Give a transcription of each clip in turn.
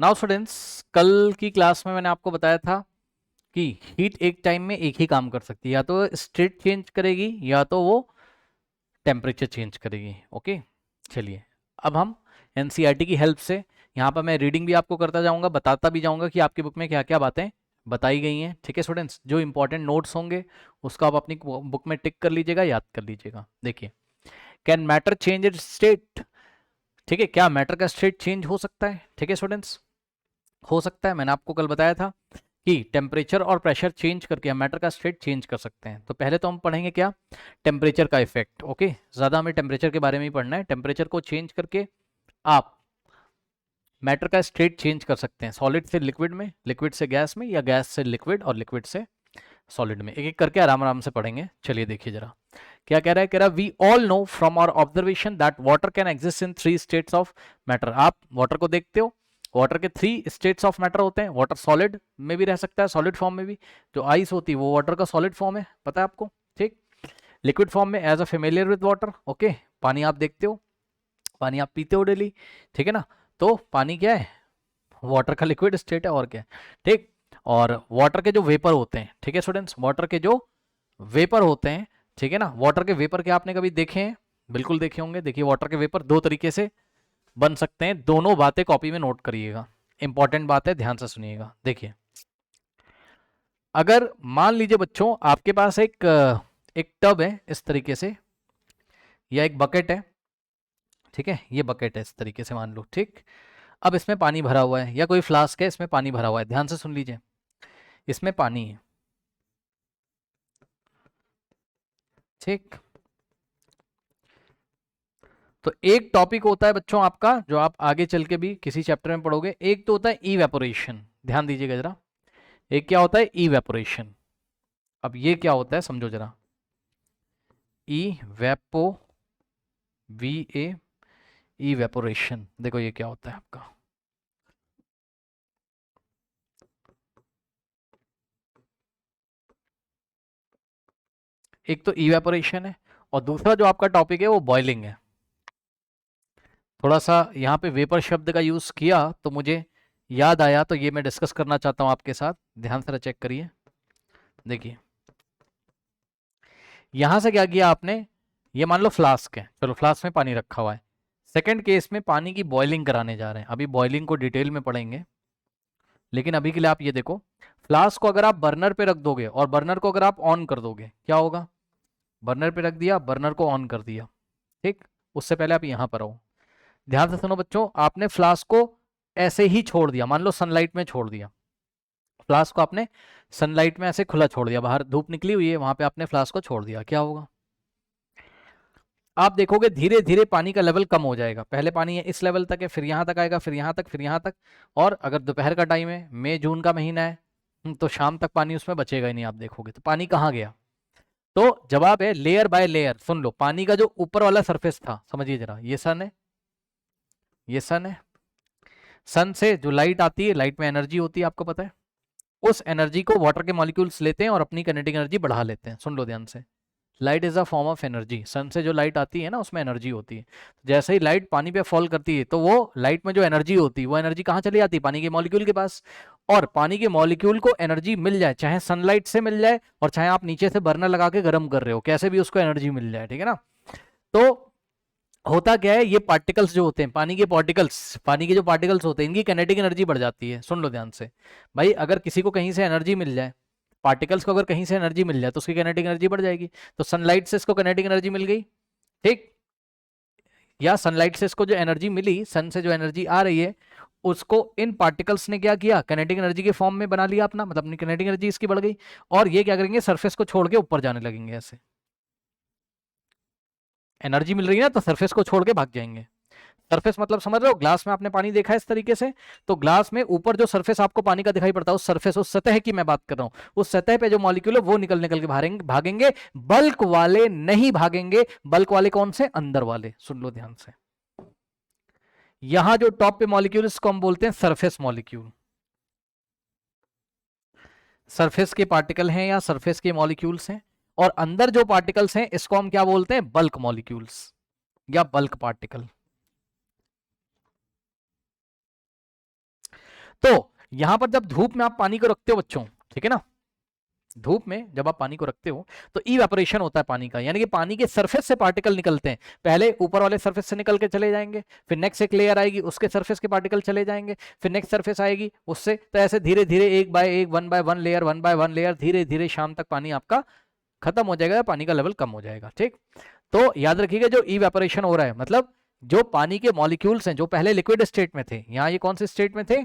Now students, कल की class में मैंने आपको बताया था कि हीट एक टाइम में एक ही काम कर सकती है, या तो स्टेट चेंज करेगी या तो वो टेम्परेचर चेंज करेगी। ओके, चलिए अब हम एनसीईआरटी की हेल्प से यहाँ पर मैं रीडिंग भी आपको करता जाऊँगा, बताता भी जाऊँगा कि आपकी बुक में क्या क्या बातें बताई गई हैं। ठीक है स्टूडेंट्स, जो इंपॉर्टेंट नोट्स होंगे उसको आप अपनी बुक में टिक कर लीजिएगा, याद कर लीजिएगा। देखिए, can matter change it state. ठीक है, क्या मैटर का स्टेट चेंज हो सकता है? ठीक है स्टूडेंट्स, हो सकता है। मैंने आपको कल बताया था कि टेम्परेचर और प्रेशर चेंज करके हम मैटर का स्टेट चेंज कर सकते हैं। तो पहले तो हम पढ़ेंगे क्या, टेम्परेचर का इफेक्ट। ओके, ज़्यादा हमें टेम्परेचर के बारे में ही पढ़ना है। टेम्परेचर को चेंज करके आप मैटर का स्टेट चेंज कर सकते हैं, सॉलिड से लिक्विड में, लिक्विड से गैस में, या गैस से लिक्विड और लिक्विड से सॉलिड में। एक एक करके आराम आराम से पढ़ेंगे। चलिए देखिए जरा क्या कह रहा है। कह रहा है we all know from our observation that water can exist in 3 states of matter. आप वाटर को देखते हो, वाटर के 3 स्टेट्स ऑफ मैटर होते हैं। वाटर सॉलिड में भी रह सकता है, सॉलिड फॉर्म में भी। जो आइस होती है वो वाटर का सॉलिड फॉर्म है, पता है आपको। ठीक, लिक्विड फॉर्म में as a familiar with water. Okay, पानी आप देखते हो, पानी आप पीते हो डेली, ठीक है ना। तो पानी क्या है, वाटर का लिक्विड स्टेट है, और क्या है। ठीक, और वाटर के जो वेपर होते हैं, ठीक है स्टूडेंट्स, वाटर के जो वेपर होते हैं, ठीक है ना, वाटर के वेपर के आपने कभी देखे हैं? बिल्कुल देखे होंगे। देखिए, वाटर के वेपर दो तरीके से बन सकते हैं। दोनों बातें कॉपी में नोट करिएगा, इंपॉर्टेंट बात है, ध्यान से सुनिएगा। देखिए, अगर मान लीजिए बच्चों आपके पास एक टब है इस तरीके से, या एक बकेट है। ठीक है, ये बकेट है इस तरीके से मान लो। ठीक, अब इसमें पानी भरा हुआ है, या कोई फ्लास्क है इसमें पानी भरा हुआ है। ध्यान से सुन लीजिए, इसमें पानी है। ठीक, तो एक टॉपिक होता है बच्चों आपका, जो आप आगे चल के भी किसी चैप्टर में पढ़ोगे। एक तो होता है इवेपोरेशन, ध्यान दीजिएगा जरा। एक क्या होता है, इवेपोरेशन। अब ये क्या होता है समझो जरा। इवेपो, वी ए, इवेपोरेशन। देखो ये क्या होता है आपका। एक तो इवेपोरेशन है, और दूसरा जो आपका टॉपिक है वो बॉइलिंग है। थोड़ा सा यहाँ पे वेपर शब्द का यूज किया तो मुझे याद आया, तो ये मैं डिस्कस करना चाहता हूँ आपके साथ। ध्यान से चेक करिए। देखिए, यहां से क्या किया आपने, ये मान लो फ्लास्क है, चलो फ्लास्क में पानी रखा हुआ है। सेकंड केस में पानी की बॉइलिंग कराने जा रहे हैं। अभी बॉइलिंग को डिटेल में पढ़ेंगे, लेकिन अभी के लिए आप ये देखो, फ्लास्क को अगर आप बर्नर पे रख दोगे और बर्नर को अगर आप ऑन कर दोगे, क्या होगा। बर्नर पे रख दिया, बर्नर को ऑन कर दिया। ठीक, उससे पहले आप यहां पर आओ, ध्यान से सुनो बच्चों। आपने फ्लास्क को ऐसे ही छोड़ दिया, मान लो सनलाइट में छोड़ दिया। फ्लास्क को आपने सनलाइट में ऐसे खुला छोड़ दिया, बाहर धूप निकली हुई है, वहां पे आपने फ्लास्क को छोड़ दिया, क्या होगा। आप देखोगे धीरे धीरे पानी का लेवल कम हो जाएगा। पहले पानी है इस लेवल तक है, फिर यहाँ तक आएगा, फिर यहाँ तक, फिर यहाँ तक। और अगर दोपहर का टाइम है, मई जून का महीना है, तो शाम तक पानी उसमें बचेगा ही नहीं। आप देखोगे तो पानी कहाँ गया। तो जवाब है लेयर बाय लेयर। सुन लो, पानी का जो ऊपर वाला सरफेस था, समझिए जरा, ये सन है, ये सन है। सन से जो लाइट आती है, लाइट में एनर्जी होती है, आपको पता है। उस एनर्जी को वाटर के मॉलिक्यूल्स लेते हैं और अपनी काइनेटिक एनर्जी बढ़ा लेते हैं। सुन लो ध्यान से, light is a form of energy. Sun से जो लाइट आती है ना, उसमें एनर्जी होती है। जैसे ही लाइट पानी पे फॉल करती है, तो वो लाइट में जो एनर्जी होती है, वो एनर्जी कहाँ चली जाती है, पानी के मॉलिक्यूल के पास। और पानी के मॉलिक्यूल को एनर्जी मिल जाए, चाहे सनलाइट से मिल जाए, और चाहे आप नीचे से बर्नर लगा के गर्म कर रहे हो, कैसे भी उसको एनर्जी मिल जाए। ठीक है ना। तो होता क्या है, ये पार्टिकल्स जो होते हैं, पानी के पार्टिकल्स, पानी के जो पार्टिकल्स होते हैं, इनकी काइनेटिक एनर्जी बढ़ जाती है। सुन लो ध्यान से भाई, अगर किसी को कहीं से एनर्जी मिल जाए, पार्टिकल्स को अगर कहीं से एनर्जी मिल जाए, तो उसकी काइनेटिक एनर्जी बढ़ जाएगी। तो सनलाइट से इसको काइनेटिक एनर्जी मिल गई। ठीक, या सनलाइट से इसको जो एनर्जी मिली, सन से जो एनर्जी आ रही है, उसको इन पार्टिकल्स ने क्या किया, काइनेटिक एनर्जी के फॉर्म में बना लिया अपना, मतलब अपनी काइनेटिक एनर्जी इसकी बढ़ गई। और ये क्या करेंगे, सरफेस को छोड़ के ऊपर जाने लगेंगे ऐसे। एनर्जी मिल रही है ना, तो सरफेस को छोड़ के भाग जाएंगे। सरफेस मतलब समझ रहे हो, ग्लास में आपने पानी देखा है इस तरीके से, तो ग्लास में ऊपर जो सरफेस आपको पानी का दिखाई पड़ता है, उस सरफेस, उस सतह की मैं बात कर रहा हूं। उस सतह पे जो मॉलिक्यूल है वो निकल निकल के भागेंगे। बल्क वाले नहीं भागेंगे। बल्क वाले कौन से, अंदर वाले। सुन लो ध्यान से, यहां जो टॉप पे मॉलिक्यूल, इसको हम बोलते हैं सरफेस मॉलिक्यूल। सरफेस के पार्टिकल हैं या सरफेस के मॉलिक्यूल्स हैं। और अंदर जो पार्टिकल्स हैं, इसको हम क्या बोलते हैं, बल्क मॉलिक्यूल्स या बल्क पार्टिकल। तो यहां पर जब धूप में आप पानी को रखते हो बच्चों, ठीक है ना, धूप में जब आप पानी को रखते हो तो इवेपोरेशन होता है पानी का, यानी कि पानी के सरफेस से पार्टिकल निकलते हैं, पहले ऊपर वाले सरफेस से निकल के चले जाएंगे, फिर नेक्स्ट एक लेयर आएगी उसके सरफेस के पार्टिकल चले जाएंगे, फिर नेक्स्ट सरफेस आएगी उससे, तो ऐसे धीरे धीरे एक बाय एक, वन बाय वन लेयर धीरे धीरे शाम तक पानी आपका खत्म हो जाएगा, पानी का लेवल कम हो जाएगा। ठीक, तो याद रखिएगा जो इवेपोरेशन हो रहा है मतलब जो पानी के मॉलिक्यूल्स हैं जो पहले लिक्विड स्टेट में थे, यहां ये कौन से स्टेट में थे,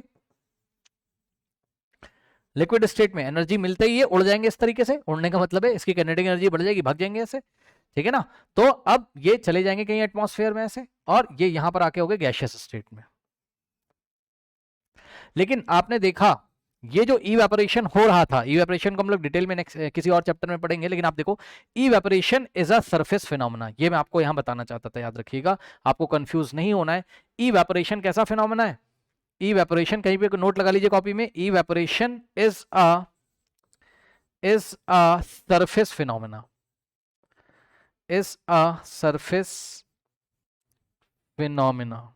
लिक्विड स्टेट में, एनर्जी मिलते ही ये उड़ जाएंगे इस तरीके से, उड़ने का मतलब है इसकी काइनेटिक एनर्जी बढ़ जाएगी, भाग जाएंगे ऐसे, ठीक है ना। तो अब ये चले जाएंगे कहीं एटमॉस्फेयर में ऐसे, और ये यहां पर आके हो गए गैसियस स्टेट में। लेकिन आपने देखा ये जो इवेपोरेशन हो रहा था, इवेपोरेशन को हम लोग डिटेल में नेक्स्ट किसी और चैप्टर में पढ़ेंगे, लेकिन आप देखो evaporation is a surface phenomena, ये मैं आपको यहां बताना चाहता था, याद रखिएगा, आपको कंफ्यूज नहीं होना है। इवेपोरेशन कैसा फिनोमेना है, इवेपोरेशन कहीं पे नोट लगा लीजिए कॉपी में, evaporation is a surface phenomena, is a surface phenomena,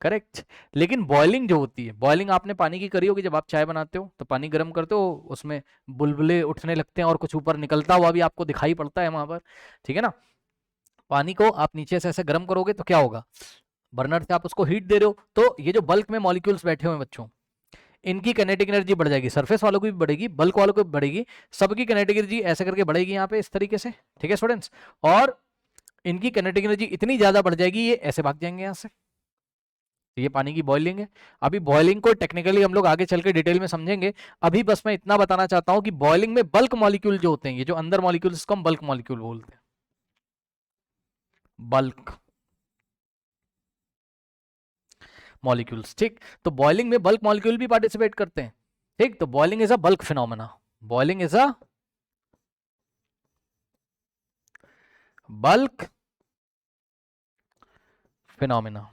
correct. लेकिन बॉइलिंग जो होती है, बॉइलिंग आपने पानी की करी होगी, जब आप चाय बनाते हो तो पानी गर्म करते हो, उसमें बुलबुले उठने लगते हैं और कुछ ऊपर निकलता हुआ भी आपको दिखाई पड़ता है वहां पर, ठीक है ना। पानी को आप नीचे से ऐसे गर्म करोगे तो क्या होगा, बर्नर से आप उसको हीट दे रहे हो, तो ये जो बल्क में मॉलिक्यूल्स बैठे हुए हैं बच्चों, इनकी काइनेटिक एनर्जी बढ़ जाएगी, सरफेस वालों की भी बढ़ेगी, बल्क वालों की भी बढ़ेगी, सबकी काइनेटिक एनर्जी ऐसे करके बढ़ेगी यहाँ पे इस तरीके से, ठीक है स्टूडेंट्स, और इनकी काइनेटिक एनर्जी इतनी ज्यादा बढ़ जाएगी ये ऐसे भाग जाएंगे यहाँ से। ये पानी की बॉइलिंग है। अभी बॉइलिंग को टेक्निकली हम लोग आगे चल के डिटेल में समझेंगे, अभी बस मैं इतना बताना चाहता हूं कि बॉइलिंग में बल्क मॉलिक्यूल जो होते हैं, ये जो अंदर मॉलिक्यूल इसको हम बल्क मॉलिक्यूल बोलते हैं, बल्क मॉलिक्यूल्स, ठीक। तो बॉइलिंग में बल्क मॉलिक्यूल भी पार्टिसिपेट करते हैं, ठीक। तो boiling is a bulk phenomena, boiling is a bulk phenomena.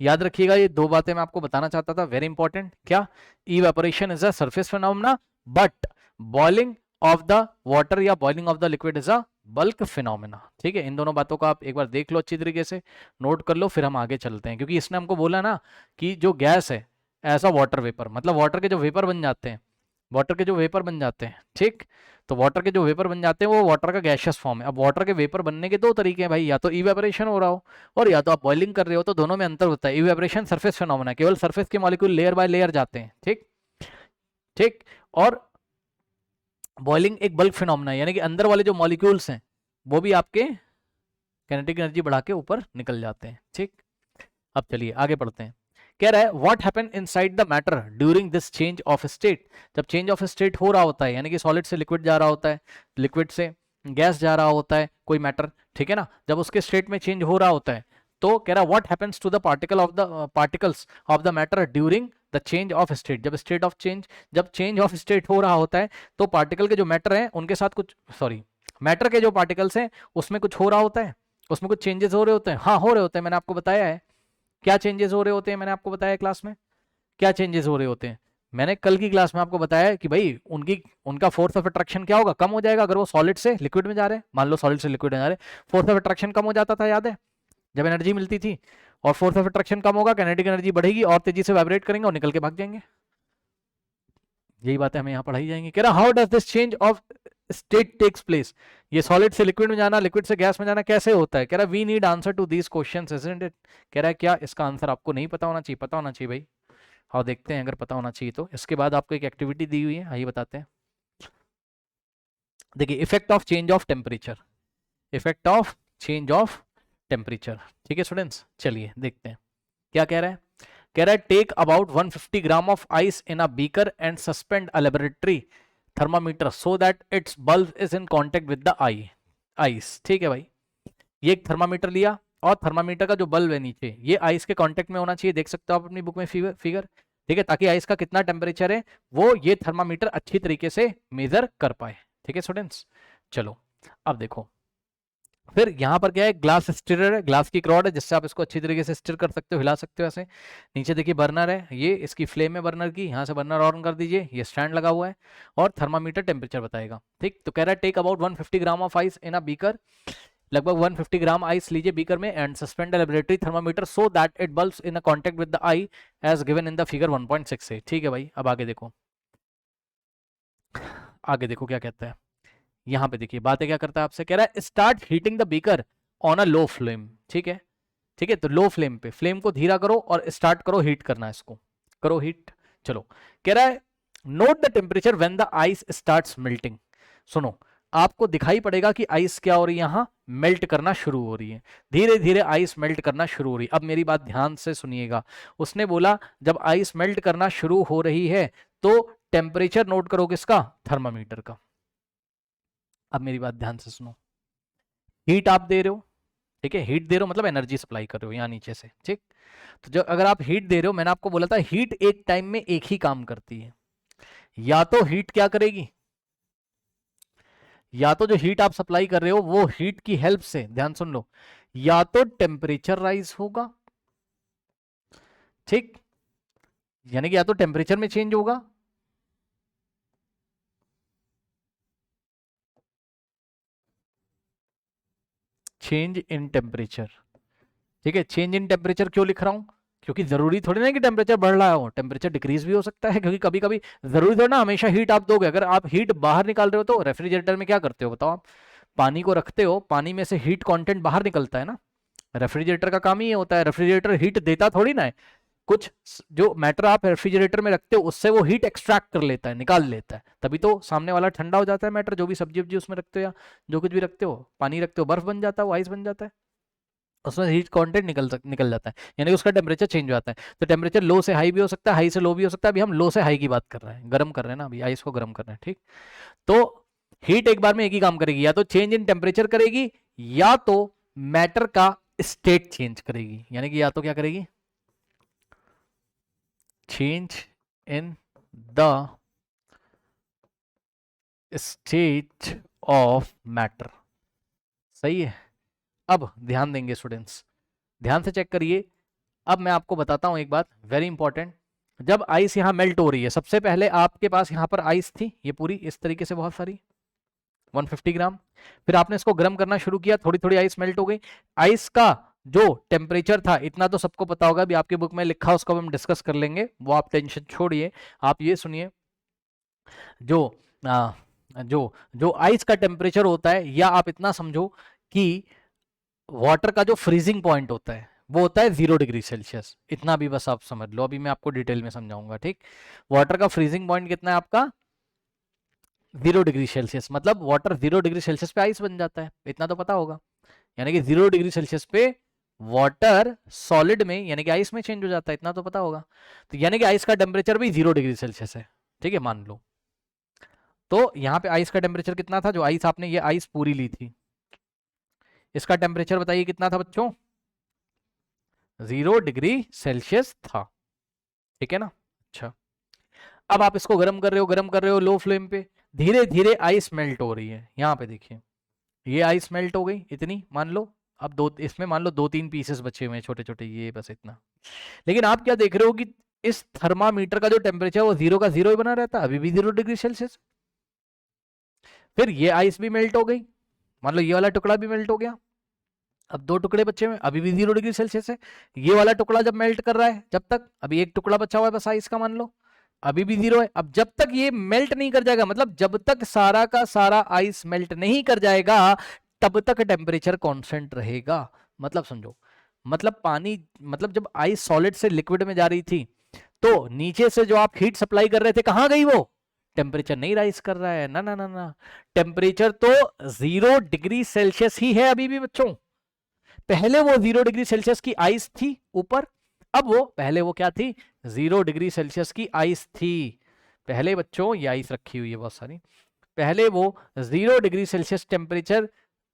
याद रखिएगा ये दो बातें मैं आपको बताना चाहता था, वेरी इंपॉर्टेंट। क्या, evaporation is a surface phenomena, but boiling of the water या boiling of the liquid is a bulk phenomena, ठीक है। इन दोनों बातों को आप एक बार देख लो अच्छी तरीके से, नोट कर लो, फिर हम आगे चलते हैं, क्योंकि इसने हमको बोला ना कि जो गैस है ऐसा वाटर वेपर, मतलब वाटर के जो वेपर बन जाते हैं, वाटर के जो वेपर बन जाते हैं, ठीक। तो वाटर के जो वेपर बन जाते हैं वो वाटर का गैसियस फॉर्म है। अब वाटर के वेपर बनने के दो तरीके हैं भाई, या तो इवेपोरेशन हो रहा हो और या तो आप बॉइलिंग कर रहे हो, तो दोनों में अंतर होता है। इवेपोरेशन सरफेस फिनोमेना, केवल सरफेस के मॉलिक्यूल लेयर बाय लेयर जाते हैं, ठीक ठीक, और बॉइलिंग एक बल्क फिनोमेना, यानी कि अंदर वाले जो मॉलिक्यूल्स हैं वो भी आपके काइनेटिक एनर्जी बढ़ा के ऊपर निकल जाते हैं, ठीक। अब चलिए आगे पढ़ते हैं। कह रहा है what happen inside the matter during this change of state, जब चेंज ऑफ स्टेट हो रहा होता है, यानी कि सॉलिड से लिक्विड जा रहा होता है, लिक्विड से गैस जा रहा होता है कोई मैटर, ठीक है ना, जब उसके स्टेट में चेंज हो रहा होता है, तो कह रहा है what happens to the particles of the matter during the change of state, जब स्टेट ऑफ चेंज, जब चेंज ऑफ स्टेट हो रहा होता है तो पार्टिकल के जो मैटर हैं उनके साथ कुछ, सॉरी, मैटर के जो पार्टिकल्स हैं उसमें कुछ हो रहा होता है, उसमें कुछ चेंजेस हो रहे होते हैं, हाँ हो रहे होते हैं, मैंने आपको बताया है क्या चेंजेस हो रहे होते हैं, मैंने आपको बताया क्लास में क्या चेंजेस हो रहे होते हैं। मैंने कल की क्लास में आपको बताया कि भाई उनका फोर्स ऑफ अट्रैक्शन क्या होगा, कम हो जाएगा अगर वो सॉलिड से लिक्विड में जा रहे हैं, मान लो सॉलिड से लिक्विड में जा रहे हैं, फोर्स ऑफ अट्रैक्शन कम हो जाता था, याद है, जब एनर्जी मिलती थी, और फोर्स ऑफ अट्रैक्शन कम होगा, काइनेटिक एनर्जी बढ़ेगी और तेजी से वाइब्रेट करेंगे और निकल के भाग जाएंगे। यही बातें हमें यहाँ पढ़ाई जाएंगी। कह रहा how does this change of state takes place, ये सॉलिड से लिक्विड में जाना, लिक्विड से गैस में जाना कैसे होता है। कह रहा we need answer to these questions isn't it, कह रहा है क्या इसका आंसर आपको नहीं पता होना चाहिए, पता होना चाहिए भाई। और देखते हैं अगर पता होना चाहिए तो। इसके बाद आपको एक एक्टिविटी दी हुई है, आइए बताते हैं। देखिए effect of change of temperature, effect of change of temperature, ठीक है स्टूडेंट्स, चलिए देखते हैं क्या कह रहा है। कह रहा है take about 150 gram of ice in a beaker and suspend a laboratory thermometer so that its bulb is in contact with the ice, ठीक है भाई। ये एक थर्मामीटर लिया और थर्मामीटर का जो बल्ब है नीचे ये आइस के कांटेक्ट में होना चाहिए, देख सकते हो आप अपनी बुक में फिगर, ठीक है, ताकि आइस का कितना टेम्परेचर है वो ये थर्मामीटर अच्छी तरीके से मेजर कर पाए, ठीक है स्टूडेंट्स। चलो अब देखो, फिर यहाँ पर क्या है, ग्लास स्टिरर है, ग्लास की एक रॉड है जिससे आप इसको अच्छी तरीके से स्टिर कर सकते हो, हिला सकते हो ऐसे। नीचे देखिए बर्नर है, ये इसकी फ्लेम है बर्नर की, यहाँ से बर्नर ऑन कर दीजिए, ये स्टैंड लगा हुआ है और थर्मामीटर टेम्परेचर बताएगा, ठीक। तो कह रहा है take about 150 gram of ice in a beaker, लगभग 150 ग्राम आइस लीजिए बीकर में and suspend laboratory thermometer so that it bulbs in a contact with the ice as given in the figure 1.6 है। ठीक है भाई, अब आगे देखो, आगे देखो क्या कहता है। यहां पे देखिए बातें क्या करता है, आपसे कह रहा है start heating the beaker on a low flame. ठीक है, ठीक है, तो लो फ्लेम पे, फ्लेम को धीरा करो और स्टार्ट करो हीट करना, इसको करो हीट। चलो, कह रहा है note the temperature when the ice starts melting. सुनो, आपको दिखाई पड़ेगा कि आइस क्या हो रही है, यहां मेल्ट करना शुरू हो रही है, धीरे धीरे आइस मेल्ट करना शुरू हो रही है। अब मेरी बात ध्यान से सुनिएगा, उसने बोला जब आइस मेल्ट करना शुरू हो रही है तो टेम्परेचर नोट करो किसका, थर्मामीटर का। अब मेरी बात ध्यान से सुनो, हीट आप दे रहे हो, ठीक है, हीट दे रहे हो मतलब एनर्जी सप्लाई कर रहे हो यहाँ नीचे से, ठीक। तो जब अगर आप हीट दे रहे हो, मैंने आपको बोला था हीट एक टाइम में एक ही काम करती है, या तो हीट क्या करेगी, या तो जो हीट आप सप्लाई कर रहे हो वो हीट की हेल्प से, ध्यान सुन लो, या तो टेम्परेचर राइज होगा, ठीक, यानी कि या तो टेम्परेचर में चेंज होगा, चेंज इन टेम्परेचर, ठीक है। चेंज इन टेम्परेचर क्यों लिख रहा हूं, क्योंकि जरूरी थोड़ी ना कि टेम्परेचर बढ़ रहा हो, टेम्परेचर डिक्रीज भी हो सकता है, क्योंकि कभी कभी जरूरी थोड़ा ना हमेशा हीट आप दोगे। अगर आप हीट बाहर निकाल रहे हो तो रेफ्रिजरेटर में क्या करते हो बताओ आप, पानी को रखते हो, पानी में से हीट कंटेंट बाहर निकलता है ना, रेफ्रिजरेटर का काम ही ये होता है, रेफ्रिजरेटर हीट देता थोड़ी ना है, कुछ जो मैटर आप रेफ्रिजरेटर में रखते हो उससे वो हीट एक्सट्रैक्ट कर लेता है, निकाल लेता है, तभी तो सामने वाला ठंडा हो जाता है मैटर, जो भी सब्जी वब्जी उसमें रखते हो या जो कुछ भी रखते हो, पानी रखते हो बर्फ बन जाता है, वो आइस बन जाता है, उसमें हीट कंटेंट निकल जाता है, यानी उसका टेम्परेचर चेंज हो जाता है। तो टेम्परेचर लो से हाई भी हो सकता है, हाई से लो भी हो सकता है, अभी हम लो से हाई की बात कर रहे हैं, गर्म कर रहे हैं ना अभी, आइस को गर्म कर रहे हैं, ठीक। तो हीट एक बार में एक ही काम करेगी, या तो चेंज इन टेम्परेचर करेगी या तो मैटर का स्टेट चेंज करेगी, यानी कि या तो क्या करेगी, change in the state of matter, सही है। अब ध्यान देंगे स्टूडेंट्स, ध्यान से चेक करिए। अब मैं आपको बताता हूं एक बात वेरी इंपॉर्टेंट, जब आइस यहां मेल्ट हो रही है, सबसे पहले आपके पास यहां पर आइस थी ये पूरी इस तरीके से बहुत सारी 150 ग्राम, फिर आपने इसको गर्म करना शुरू किया, थोड़ी थोड़ी आइस मेल्ट हो गई, आइस का जो टेम्परेचर था इतना तो सबको पता होगा, भी आपकी बुक में लिखा, उसको हम डिस्कस कर लेंगे, वो आप टेंशन छोड़िए, आप ये सुनिए, जो आ, जो जो आइस का टेम्परेचर होता है, या आप इतना समझो कि वाटर का जो फ्रीजिंग पॉइंट होता है वो होता है 0 डिग्री सेल्सियस, इतना भी बस आप समझ लो, अभी मैं आपको डिटेल में समझाऊंगा, ठीक। वाटर का फ्रीजिंग पॉइंट कितना है आपका, 0 डिग्री सेल्सियस, मतलब वाटर 0 डिग्री सेल्सियस पे आइस बन जाता है, इतना तो पता होगा, यानी कि 0 डिग्री सेल्सियस पे वाटर सॉलिड में यानी कि आइस में चेंज हो जाता है, इतना तो पता होगा। तो यानी कि आइस का टेम्परेचर भी 0 डिग्री सेल्सियस है, ठीक है, मान लो। तो यहाँ पे आइस का टेम्परेचर कितना था, जो आइस आपने ये आइस पूरी ली थी, इसका टेम्परेचर बताइए कितना था बच्चों, 0 डिग्री सेल्सियस था, ठीक है ना। अच्छा, अब आप इसको गर्म कर रहे हो, गर्म कर रहे हो लो फ्लेम पे, धीरे धीरे आइस मेल्ट हो रही है, यहाँ पे देखिए ये आइस मेल्ट हो गई इतनी, मान लो अब दो, इसमें मान लो 2-3 पीसेस बचे हुए हैं छोटे छोटे, ये बस इतना। लेकिन आप क्या देख रहे हो कि इस थर्मामीटर का जो टेम्परेचर वो 0 का 0 ही बना रहता है, अभी भी 0 डिग्री सेल्सियस। फिर ये आइस भी मेल्ट हो गई, मान लो ये वाला टुकड़ा भी मेल्ट हो गया, अब 2 टुकड़े बचे हुए, अभी भी 0 डिग्री सेल्सियस है। ये वाला टुकड़ा जब मेल्ट कर रहा है, जब तक अभी एक टुकड़ा बचा हुआ है बस आइस का, मान लो अभी भी 0 है। अब जब तक ये मेल्ट नहीं कर जाएगा, मतलब जब तक सारा का सारा आइस मेल्ट नहीं कर जाएगा, तब तक टेम्परेचर कांस्टेंट रहेगा। मतलब समझो, मतलब पानी, मतलब जब आइस सॉलिड से लिक्विड में जा रही थी, तो नीचे से जो आप हीट सप्लाई कर रहे थे कहां गई वो, टेम्परेचर नहीं राइज कर रहा है, ना ना ना ना, टेम्परेचर तो 0 डिग्री सेल्सियस ही है अभी भी बच्चों। पहले वो 0 डिग्री सेल्सियस की आइस थी ऊपर, अब वो पहले वो क्या थी, 0 डिग्री सेल्सियस की आइस थी। पहले बच्चों ये आइस रखी हुई है बहुत सारी, पहले वो 0 डिग्री सेल्सियस टेम्परेचर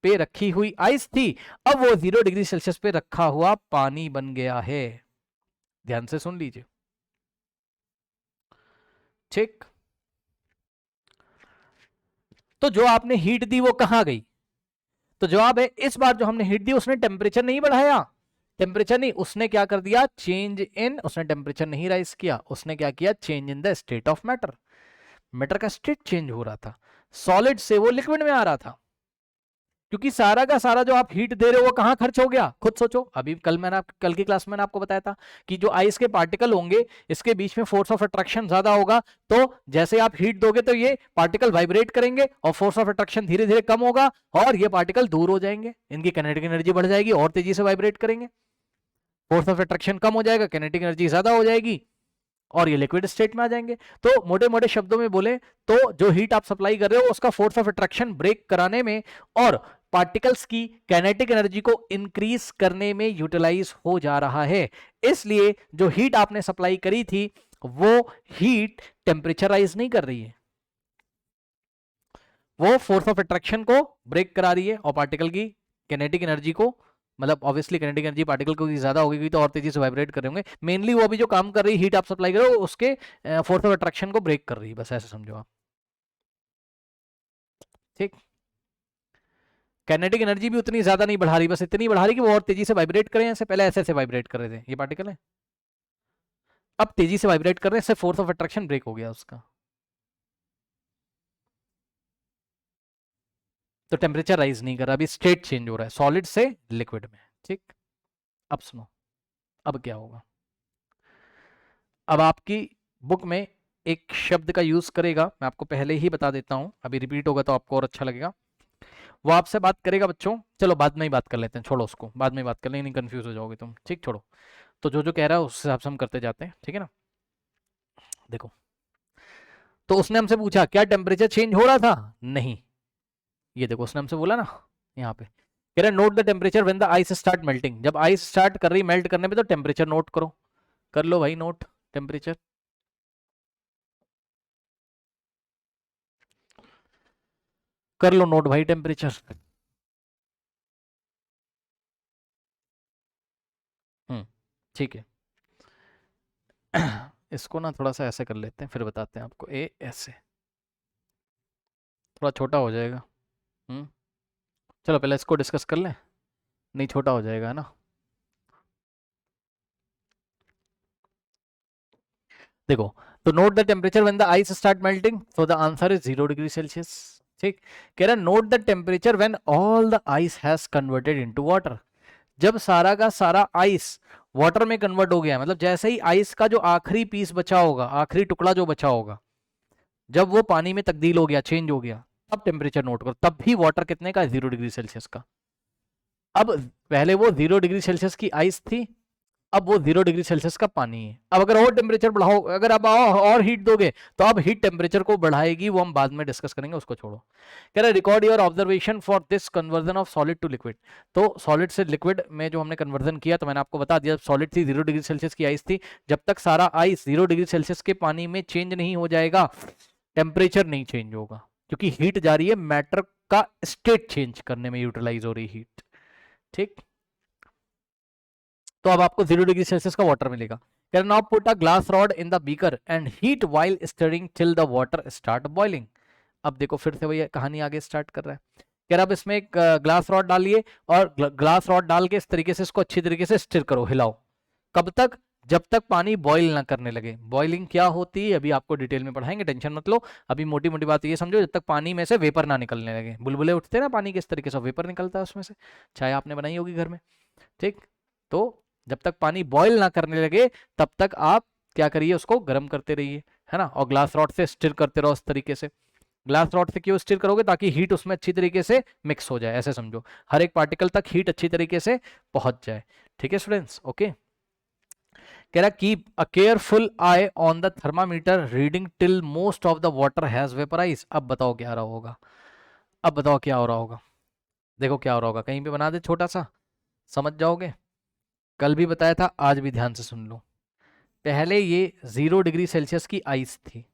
पे रखी हुई आइस थी, अब वो 0 डिग्री सेल्सियस पे रखा हुआ पानी बन गया है। ध्यान से सुन लीजिए, ठीक। तो जो आपने हीट दी वो कहां गई, तो जवाब है इस बार जो हमने हीट दी उसने टेम्परेचर नहीं बढ़ाया, टेम्परेचर नहीं, उसने क्या कर दिया, चेंज इन, उसने टेम्परेचर नहीं राइज किया, उसने क्या किया, change in the state of matter, matter का स्टेट चेंज हो रहा था, सॉलिड से वो लिक्विड में आ रहा था। क्योंकि सारा का सारा जो आप हीट दे रहे हो वो कहां खर्च हो गया, खुद सोचो। अभी कल की क्लास में मैंने आपको बताया था कि जो आइस के पार्टिकल होंगे इसके बीच में फोर्स ऑफ अट्रैक्शन ज्यादा होगा, तो जैसे आप हीट दोगे तो ये पार्टिकल वाइब्रेट करेंगे और फोर्स ऑफ अट्रैक्शन धीरे धीरे कम होगा और ये पार्टिकल दूर हो जाएंगे, इनकी काइनेटिक एनर्जी बढ़ जाएगी और तेजी से वाइब्रेट करेंगे। फोर्स ऑफ अट्रैक्शन कम हो जाएगा, काइनेटिक एनर्जी ज्यादा हो जाएगी और ये लिक्विड स्टेट में आ जाएंगे। तो मोटे मोटे शब्दों में बोले तो जो हीट आप सप्लाई कर रहे हो उसका फोर्स ऑफ अट्रैक्शन ब्रेक कराने में और पार्टिकल्स की काइनेटिक एनर्जी को इंक्रीज करने में यूटिलाइज हो जा रहा है। इसलिए जो हीट आपने सप्लाई करी थी वो हीट टेम्परेचर राइज नहीं कर रही है, वो फोर्स ऑफ अट्रैक्शन को ब्रेक करा रही है और पार्टिकल की काइनेटिक एनर्जी को, मतलब ऑब्वियसली काइनेटिक एनर्जी पार्टिकल को ज्यादा होगी तो और तेजी से वाइब्रेट कर रहे होंगे। मेनली वो अभी जो काम कर रही हीट आप सप्लाई कर रहे हो उसके फोर्स ऑफ अट्रैक्शन को ब्रेक कर रही है, बस ऐसे समझो आप। ठीक, काइनेटिक एनर्जी भी उतनी ज्यादा नहीं बढ़ा रही, बस इतनी बढ़ा रही कि वो और तेजी से वाइब्रेट करें। ऐसे पहले ऐसे वाइब्रेट कर रहे थे ये पार्टिकल है, अब तेजी से वाइब्रेट कर रहे हैं, इससे फोर्स ऑफ अट्रैक्शन ब्रेक हो गया उसका, तो टेम्परेचर राइज नहीं कर रहा, अभी स्टेट चेंज हो रहा है सॉलिड से लिक्विड में। ठीक, अब सुनो अब क्या होगा। अब आपकी बुक में एक शब्द का यूज करेगा, मैं आपको पहले ही बता देता हूं, अभी रिपीट होगा तो आपको और अच्छा लगेगा। वो आपसे बात करेगा बच्चों, चलो बाद में ही बात कर लेते हैं, छोड़ो उसको, बाद में ही बात कर लेंगे, नहीं कंफ्यूज हो जाओगे तुम। ठीक, छोड़ो। तो जो जो कह रहा है उस हिसाब से हम करते जाते हैं, ठीक है ना। देखो, तो उसने हमसे पूछा क्या टेम्परेचर चेंज हो रहा था, नहीं। ये देखो उसने हमसे बोला ना यहाँ पे, कह रहा note the temperature when the ice start melting, जब आइस स्टार्ट कर रही मेल्ट करने में तो टेम्परेचर नोट करो। कर लो भाई नोट टेम्परेचर, कर लो नोट भाई टेम्परेचर। ठीक है। इसको ना थोड़ा सा ऐसे कर लेते हैं फिर बताते हैं आपको, ए ऐसे थोड़ा छोटा हो जाएगा। हम्म, चलो पहले इसको डिस्कस कर लें, नहीं छोटा हो जाएगा ना। देखो, तो note the temperature when the ice start melting, so the answer is 0 degree Celsius. ठीक, कह रहा note the temperature when all the ice has converted into water, जब सारा का सारा आइस वाटर में कन्वर्ट हो गया, मतलब जैसे ही आइस का जो आखिरी पीस बचा होगा, आखिरी टुकड़ा जो बचा होगा, जब वो पानी में तब्दील हो गया, चेंज हो गया, तब टेम्परेचर नोट करो। तब भी वाटर कितने का, 0 डिग्री सेल्सियस का। अब पहले वो 0 डिग्री सेल्सियस की आइस थी, अब वो 0 डिग्री सेल्सियस का पानी है। अब अगर और टेम्परेचर बढ़ाओ, अगर आप और हीट दोगे तो अब हीट टेम्परेचर को बढ़ाएगी, वो हम बाद में डिस्कस करेंगे, उसको छोड़ो। कह रहा है record your observation for this conversion of solid to liquid, तो सॉलिड से लिक्विड में जो हमने कन्वर्जन किया, तो मैंने आपको बता दिया सॉलिड थी 0 डिग्री सेल्सियस की आइस थी, जब तक सारा आइस 0 डिग्री सेल्सियस के पानी में चेंज नहीं हो जाएगा टेम्परेचर नहीं चेंज होगा, क्योंकि हीट जा रही है मैटर का स्टेट चेंज करने में, यूटिलाइज हो रही हीट। ठीक, तो अब आपको 0 डिग्री सेल्सियस का वाटर मिलेगा। Now put a glass rod in the beaker and heat while stirring till the water start boiling. अब देखो फिर से वही कहानी आगे स्टार्ट कर रहा है। कह रहा अब इसमें एक ग्लास रॉड डालिए और ग्लास रॉड डाल के इस तरीके से इसको अच्छी तरीके से स्टिर करो, हिलाओ। कब तक, जब तक पानी बॉईल ना करने लगे। बॉइलिंग क्या होती है अभी आपको डिटेल में पढ़ाएंगे, टेंशन मत लो। अभी मोटी मोटी बात ये समझो, जब तक पानी में से वेपर ना निकलने लगे, बुलबुले उठते हैं ना पानी के, इस तरीके से वेपर निकलता है उसमें से, चाय आपने बनाई होगी घर में। ठीक, तो जब तक पानी बॉईल ना करने लगे तब तक आप क्या करिए, उसको गर्म करते रहिए, है ना, और ग्लास रॉड से स्टिर करते रहो इस तरीके से। ग्लास रॉड से क्यों स्टिर करोगे, ताकि हीट उसमें अच्छी तरीके से मिक्स हो जाए, ऐसे समझो हर एक पार्टिकल तक हीट अच्छी तरीके से पहुंच जाए। ठीक है स्टूडेंट्स, ओके। कह रहा keep a careful I on the thermometer reading till most of the water has vaporise. अब बताओ क्या रहा होगा, अब बताओ क्या हो रहा होगा, देखो क्या हो रहा होगा, कहीं पे बना दे छोटा सा, समझ जाओगे। कल भी बताया था, आज भी ध्यान से सुन लो। पहले ये 0 डिग्री सेल्सियस की आइस थी,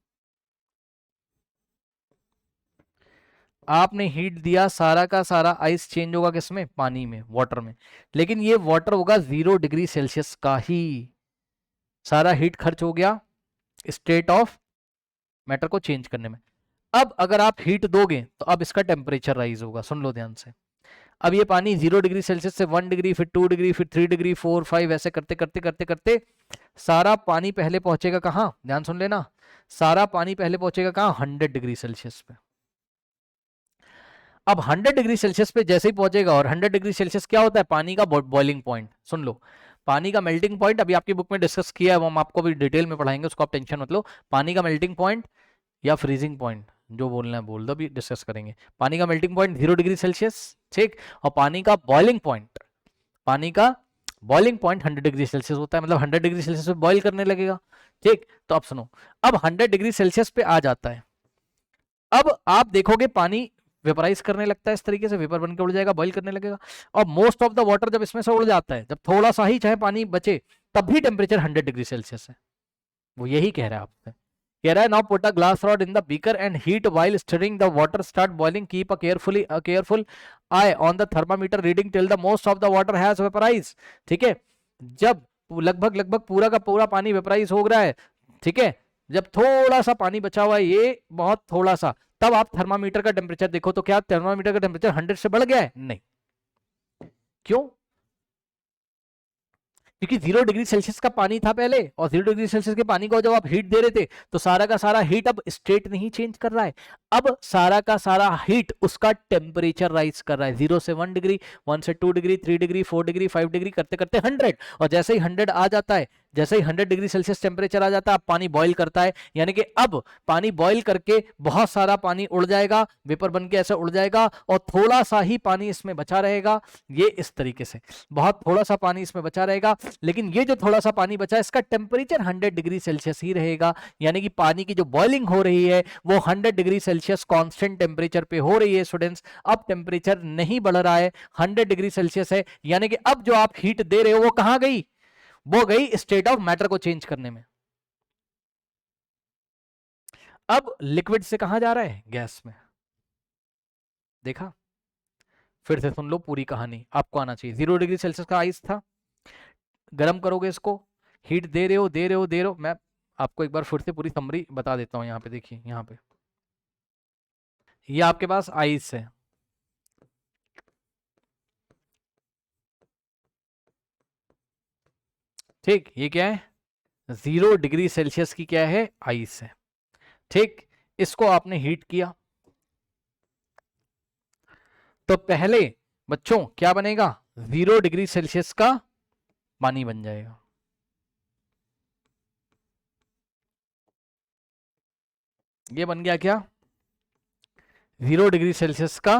आपने हीट दिया, सारा का सारा आइस चेंज होगा किसमें, पानी में, वाटर में। लेकिन ये वाटर होगा 0 डिग्री सेल्सियस का ही, सारा हीट खर्च हो गया स्टेट ऑफ मैटर को चेंज करने में। अब अगर आप हीट दोगे तो अब इसका टेम्परेचर राइज होगा, सुन लो ध्यान से। अब ये पानी 0 डिग्री सेल्सियस से 1 डिग्री, फिर 2 डिग्री, फिर 3 डिग्री, 4, 5 ऐसे करते करते करते करते सारा पानी पहले पहुंचेगा कहां, ध्यान सुन लेना, सारा पानी पहले पहुंचेगा कहां, 100 डिग्री सेल्सियस पे। अब 100 डिग्री सेल्सियस पे जैसे ही पहुंचेगा, और 100 डिग्री सेल्सियस क्या होता है, पानी का बॉइलिंग पॉइंट। सुन लो, पानी का मेल्टिंग पॉइंट अभी आपकी बुक में डिस्कस किया है, वो हम आपको भी डिटेल में पढ़ाएंगे, उसको आप टेंशन मत लो। पानी का मेल्टिंग पॉइंट या फ्रीजिंग पॉइंट, जो बोलना है बोल दो, भी डिस्कस करेंगे। पानी का मेल्टिंग पॉइंट 0 डिग्री सेल्सियस, ठीक, और पानी का बॉइलिंग पॉइंट, पानी का बॉइलिंग पॉइंट 100 डिग्री सेल्सियस होता है, मतलब 100 डिग्री सेल्सियस पे बॉइल करने लगेगा। ठीक, तो अब सुनो, अब 100 डिग्री सेल्सियस पे आ जाता है, अब आप देखोगे पानी वेपराइज करने लगता है, इस तरीके से वेपर बन के उड़ जाएगा, बॉइल करने लगेगा। और मोस्ट ऑफ द वाटर जब इसमें से उड़ जाता है, जब थोड़ा सा ही चाहे पानी बचे, तब भी टेम्परेचर 100 डिग्री सेल्सियस है। वो यही कह रहा है आपसे, कह रहा है now put a glass rod in the beaker and heat while stirring the water start boiling, keep a careful I on the thermometer reading till the most of the water has vaporise. ठीक है, जब लगभग लगभग पूरा का पूरा पानी vaporise हो रहा है, ठीक है, जब थोड़ा सा पानी बचा हुआ है, ये बहुत थोड़ा सा, तब आप थर्मामीटर का टेम्परेचर देखो, तो क्या थर्मामीटर का टेम्परेचर 100 से बढ़ गया है? नहीं। क्यों? क्योंकि 0 डिग्री सेल्सियस का पानी था पहले, और 0 डिग्री सेल्सियस के पानी को जब आप हीट दे रहे थे, तो सारा का सारा हीट अब स्टेट नहीं चेंज कर रहा है, अब सारा का सारा हीट उसका टेम्परेचर राइज कर रहा है, 0 से 1 डिग्री, 1 से 2 डिग्री, 3 डिग्री, 4 डिग्री, 5 डिग्री, करते करते 100। और जैसे ही 100 आ जाता है, जैसे ही 100 डिग्री सेल्सियस टेम्परेचर आ जाता है, अब पानी बॉईल करता है, यानी कि अब पानी बॉईल करके बहुत सारा पानी उड़ जाएगा, वेपर बन के ऐसे उड़ जाएगा, और थोड़ा सा ही पानी इसमें बचा रहेगा, ये इस तरीके से बहुत थोड़ा सा पानी इसमें बचा रहेगा। लेकिन ये जो थोड़ा सा पानी बचा है, इसका टेम्परेचर 100 डिग्री सेल्सियस ही रहेगा, यानी कि पानी की जो बॉइलिंग हो रही है वो 100 डिग्री सेल्सियस कांस्टेंट टेम्परेचर पे हो रही है स्टूडेंट्स। अब टेम्परेचर नहीं बढ़ रहा है, 100 डिग्री सेल्सियस है, यानी कि अब जो आप हीट दे रहे हो वो कहां गई, वो गई स्टेट ऑफ मैटर को चेंज करने में। अब लिक्विड से कहां जा रहा है, गैस में। देखा, फिर से सुन लो पूरी कहानी, आपको आना चाहिए। 0 डिग्री सेल्सियस का आइस था, गर्म करोगे इसको, हीट दे रहे हो दे रहे हो दे रहे हो, मैं आपको एक बार फिर से पूरी समरी बता देता हूं। यहाँ पे देखिए, यहाँ पे ये आपके पास आइस है, ठीक, ये क्या है, 0 डिग्री सेल्सियस की क्या है, आइस है। ठीक, इसको आपने हीट किया, तो पहले बच्चों क्या बनेगा, 0 डिग्री सेल्सियस का पानी बन जाएगा। ये बन गया क्या, 0 डिग्री सेल्सियस का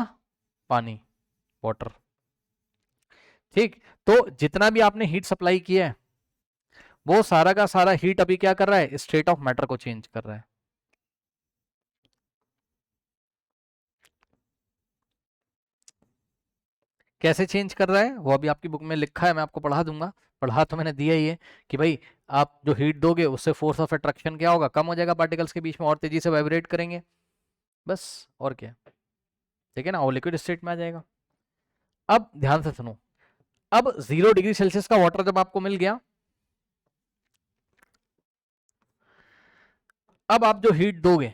पानी, वाटर। ठीक, तो जितना भी आपने हीट सप्लाई किया है, वो सारा का सारा हीट अभी क्या कर रहा है, स्टेट ऑफ मैटर को चेंज कर रहा है। कैसे चेंज कर रहा है, वो अभी आपकी बुक में लिखा है, मैं आपको पढ़ा दूंगा, पढ़ा तो मैंने दिया ही है, कि भाई आप जो हीट दोगे उससे फोर्स ऑफ अट्रैक्शन क्या होगा, कम हो जाएगा पार्टिकल्स के बीच में, और तेजी से वाइब्रेट करेंगे, बस, और क्या। ठीक है ना, और लिक्विड स्टेट में आ जाएगा। अब ध्यान से सुनो, अब 0 डिग्री सेल्सियस का वाटर जब आपको मिल गया, अब आप जो हीट दोगे,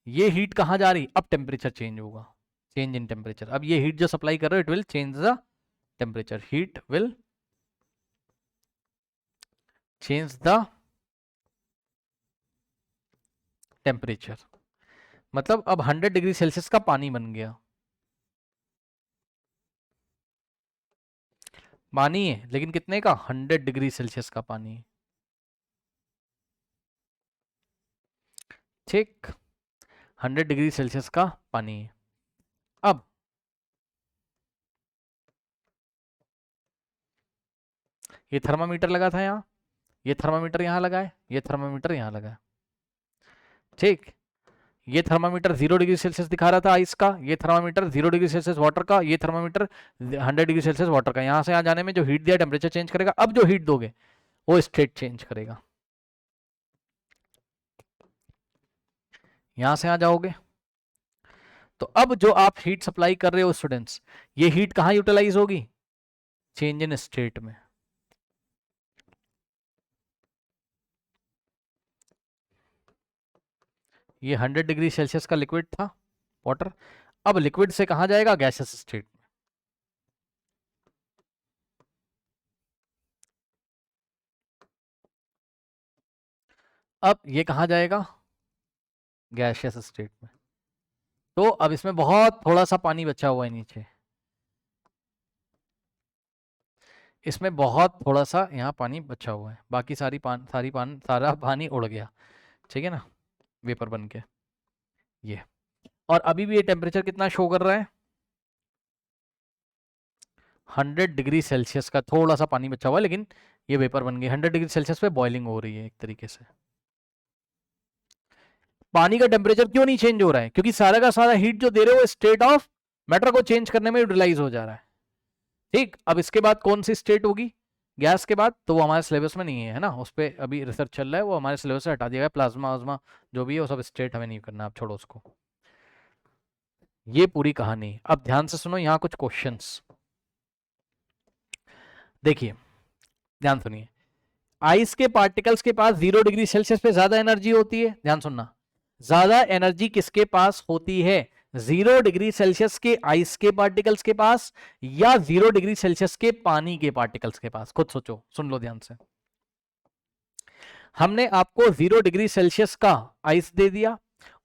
ये हीट कहां जा रही, अब टेम्परेचर चेंज होगा, चेंज इन टेम्परेचर। अब ये हीट जो सप्लाई कर रहे हो, it will change the temperature, heat will change the temperature, मतलब अब 100 डिग्री सेल्सियस का पानी बन गया, पानी है लेकिन कितने का, 100 डिग्री सेल्सियस का पानी। ठीक, 100 डिग्री सेल्सियस का पानी है। अब ये थर्मामीटर लगा था यहाँ, ये थर्मामीटर यहाँ लगा है, ये थर्मामीटर यहाँ लगा है। ठीक, ये थर्मामीटर 0 डिग्री सेल्सियस दिखा रहा था आइस का, ये थर्मामीटर 0 डिग्री सेल्सियस वाटर का, ये थर्मामीटर 100 डिग्री सेल्सियस वाटर का। यहाँ से यहाँ जाने में जो हीट दिया टेम्परेचर चेंज करेगा, अब जो हीट दोगे वो स्टेट चेंज करेगा। यहाँ से यहाँ जाओगे, तो अब जो आप हीट सप्लाई कर रहे हो स्टूडेंट्स, ये हीट कहाँ यूटिलाइज होगी, चेंज इन स्टेट में। ये 100 डिग्री सेल्सियस का लिक्विड था, वाटर, अब लिक्विड से कहां जाएगा, गैसेस स्टेट में। अब ये कहां जाएगा, गैसियस स्टेट में। तो अब इसमें बहुत थोड़ा सा पानी बचा हुआ है नीचे, इसमें बहुत थोड़ा सा यहाँ पानी बचा हुआ है, बाकी सारा पानी उड़ गया, ठीक है ना, वेपर बन के ये। और अभी भी ये टेम्परेचर कितना शो कर रहा है, 100 डिग्री सेल्सियस का थोड़ा सा पानी बचा हुआ है, लेकिन ये वेपर बन गई, 100 डिग्री सेल्सियस पे बॉइलिंग हो रही है एक तरीके से। पानी का टेम्परेचर क्यों नहीं चेंज हो रहा है, क्योंकि सारा का सारा हीट जो दे रहे हो स्टेट ऑफ मैटर को चेंज करने में यूटिलाइज हो जा रहा है। ठीक, अब इसके बाद कौन सी स्टेट होगी गैस के बाद, तो वो हमारे सिलेबस में नहीं है ना, उस पर अभी रिसर्च चल रहा है, वो हमारे सिलेबस से हटा दिया गया, प्लाज्मा वाज्मा जो भी है वो सब स्टेट हमें नहीं करना, आप छोड़ो उसको। ये पूरी कहानी। अब ध्यान से सुनो, यहाँ कुछ क्वेश्चंस देखिए, ध्यान सुनिए। आइस के पार्टिकल्स के पास 0 डिग्री सेल्सियस पे ज्यादा एनर्जी होती है, ध्यान सुनना, ज्यादा एनर्जी किसके पास होती है, 0 डिग्री सेल्सियस के आइस के पार्टिकल्स के पास या 0 डिग्री सेल्सियस के पानी के पार्टिकल्स के पास, खुद सोचो, सुन लो ध्यान से। हमने आपको 0 डिग्री सेल्सियस का आइस दे दिया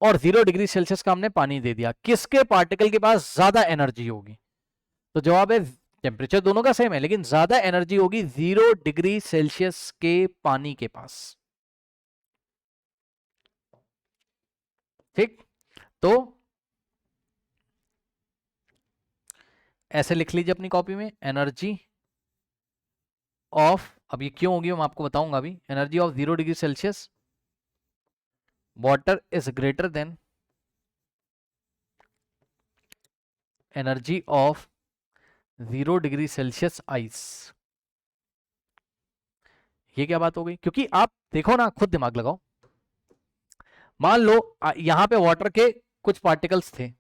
और 0 डिग्री सेल्सियस का हमने पानी दे दिया, किसके पार्टिकल के पास ज्यादा एनर्जी होगी, तो जवाब है टेम्परेचर दोनों का सेम है, लेकिन ज्यादा एनर्जी होगी 0 डिग्री सेल्सियस के पानी के पास। ठीक, तो ऐसे लिख लीजिए अपनी कॉपी में, एनर्जी ऑफ, अब ये क्यों होगी मैं आपको बताऊंगा अभी, energy of 0 degree Celsius water is greater than energy of 0 degree Celsius ice. ये क्या बात हो गई, क्योंकि आप देखो ना, खुद दिमाग लगाओ, मान लो यहां पे वाटर के कुछ पार्टिकल्स थे,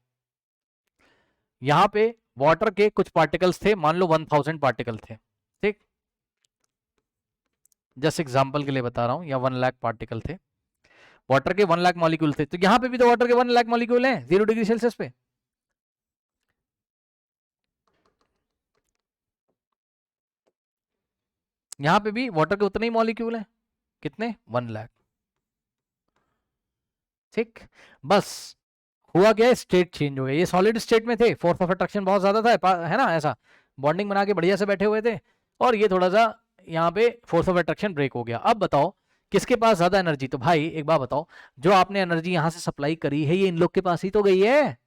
यहां पे वाटर के कुछ पार्टिकल्स थे, मान लो 1000 पार्टिकल थे, ठीक, जस्ट एग्जांपल के लिए बता रहा हूं, या 1 लाख पार्टिकल थे, वाटर के 1 लाख मॉलिक्यूल थे, तो यहां पे भी तो वाटर के 1 लाख मॉलिक्यूल हैं 0 डिग्री सेल्सियस पे, यहां पे भी वाटर के उतने ही मॉलिक्यूल हैं, कितने, 1 लाख। ठीक, बस हुआ क्या, स्टेट चेंज हो गया, ये सॉलिड स्टेट में थे, फोर्स ऑफ अट्रैक्शन बहुत ज्यादा था, है ना, ऐसा बॉन्डिंग बना के बढ़िया से बैठे हुए थे, और ये थोड़ा सा यहाँ पे फोर्स ऑफ अट्रैक्शन ब्रेक हो गया। अब बताओ किसके पास ज्यादा एनर्जी, तो भाई एक बात बताओ, जो आपने एनर्जी यहां से सप्लाई करी है ये इन लोग के पास ही तो गई है,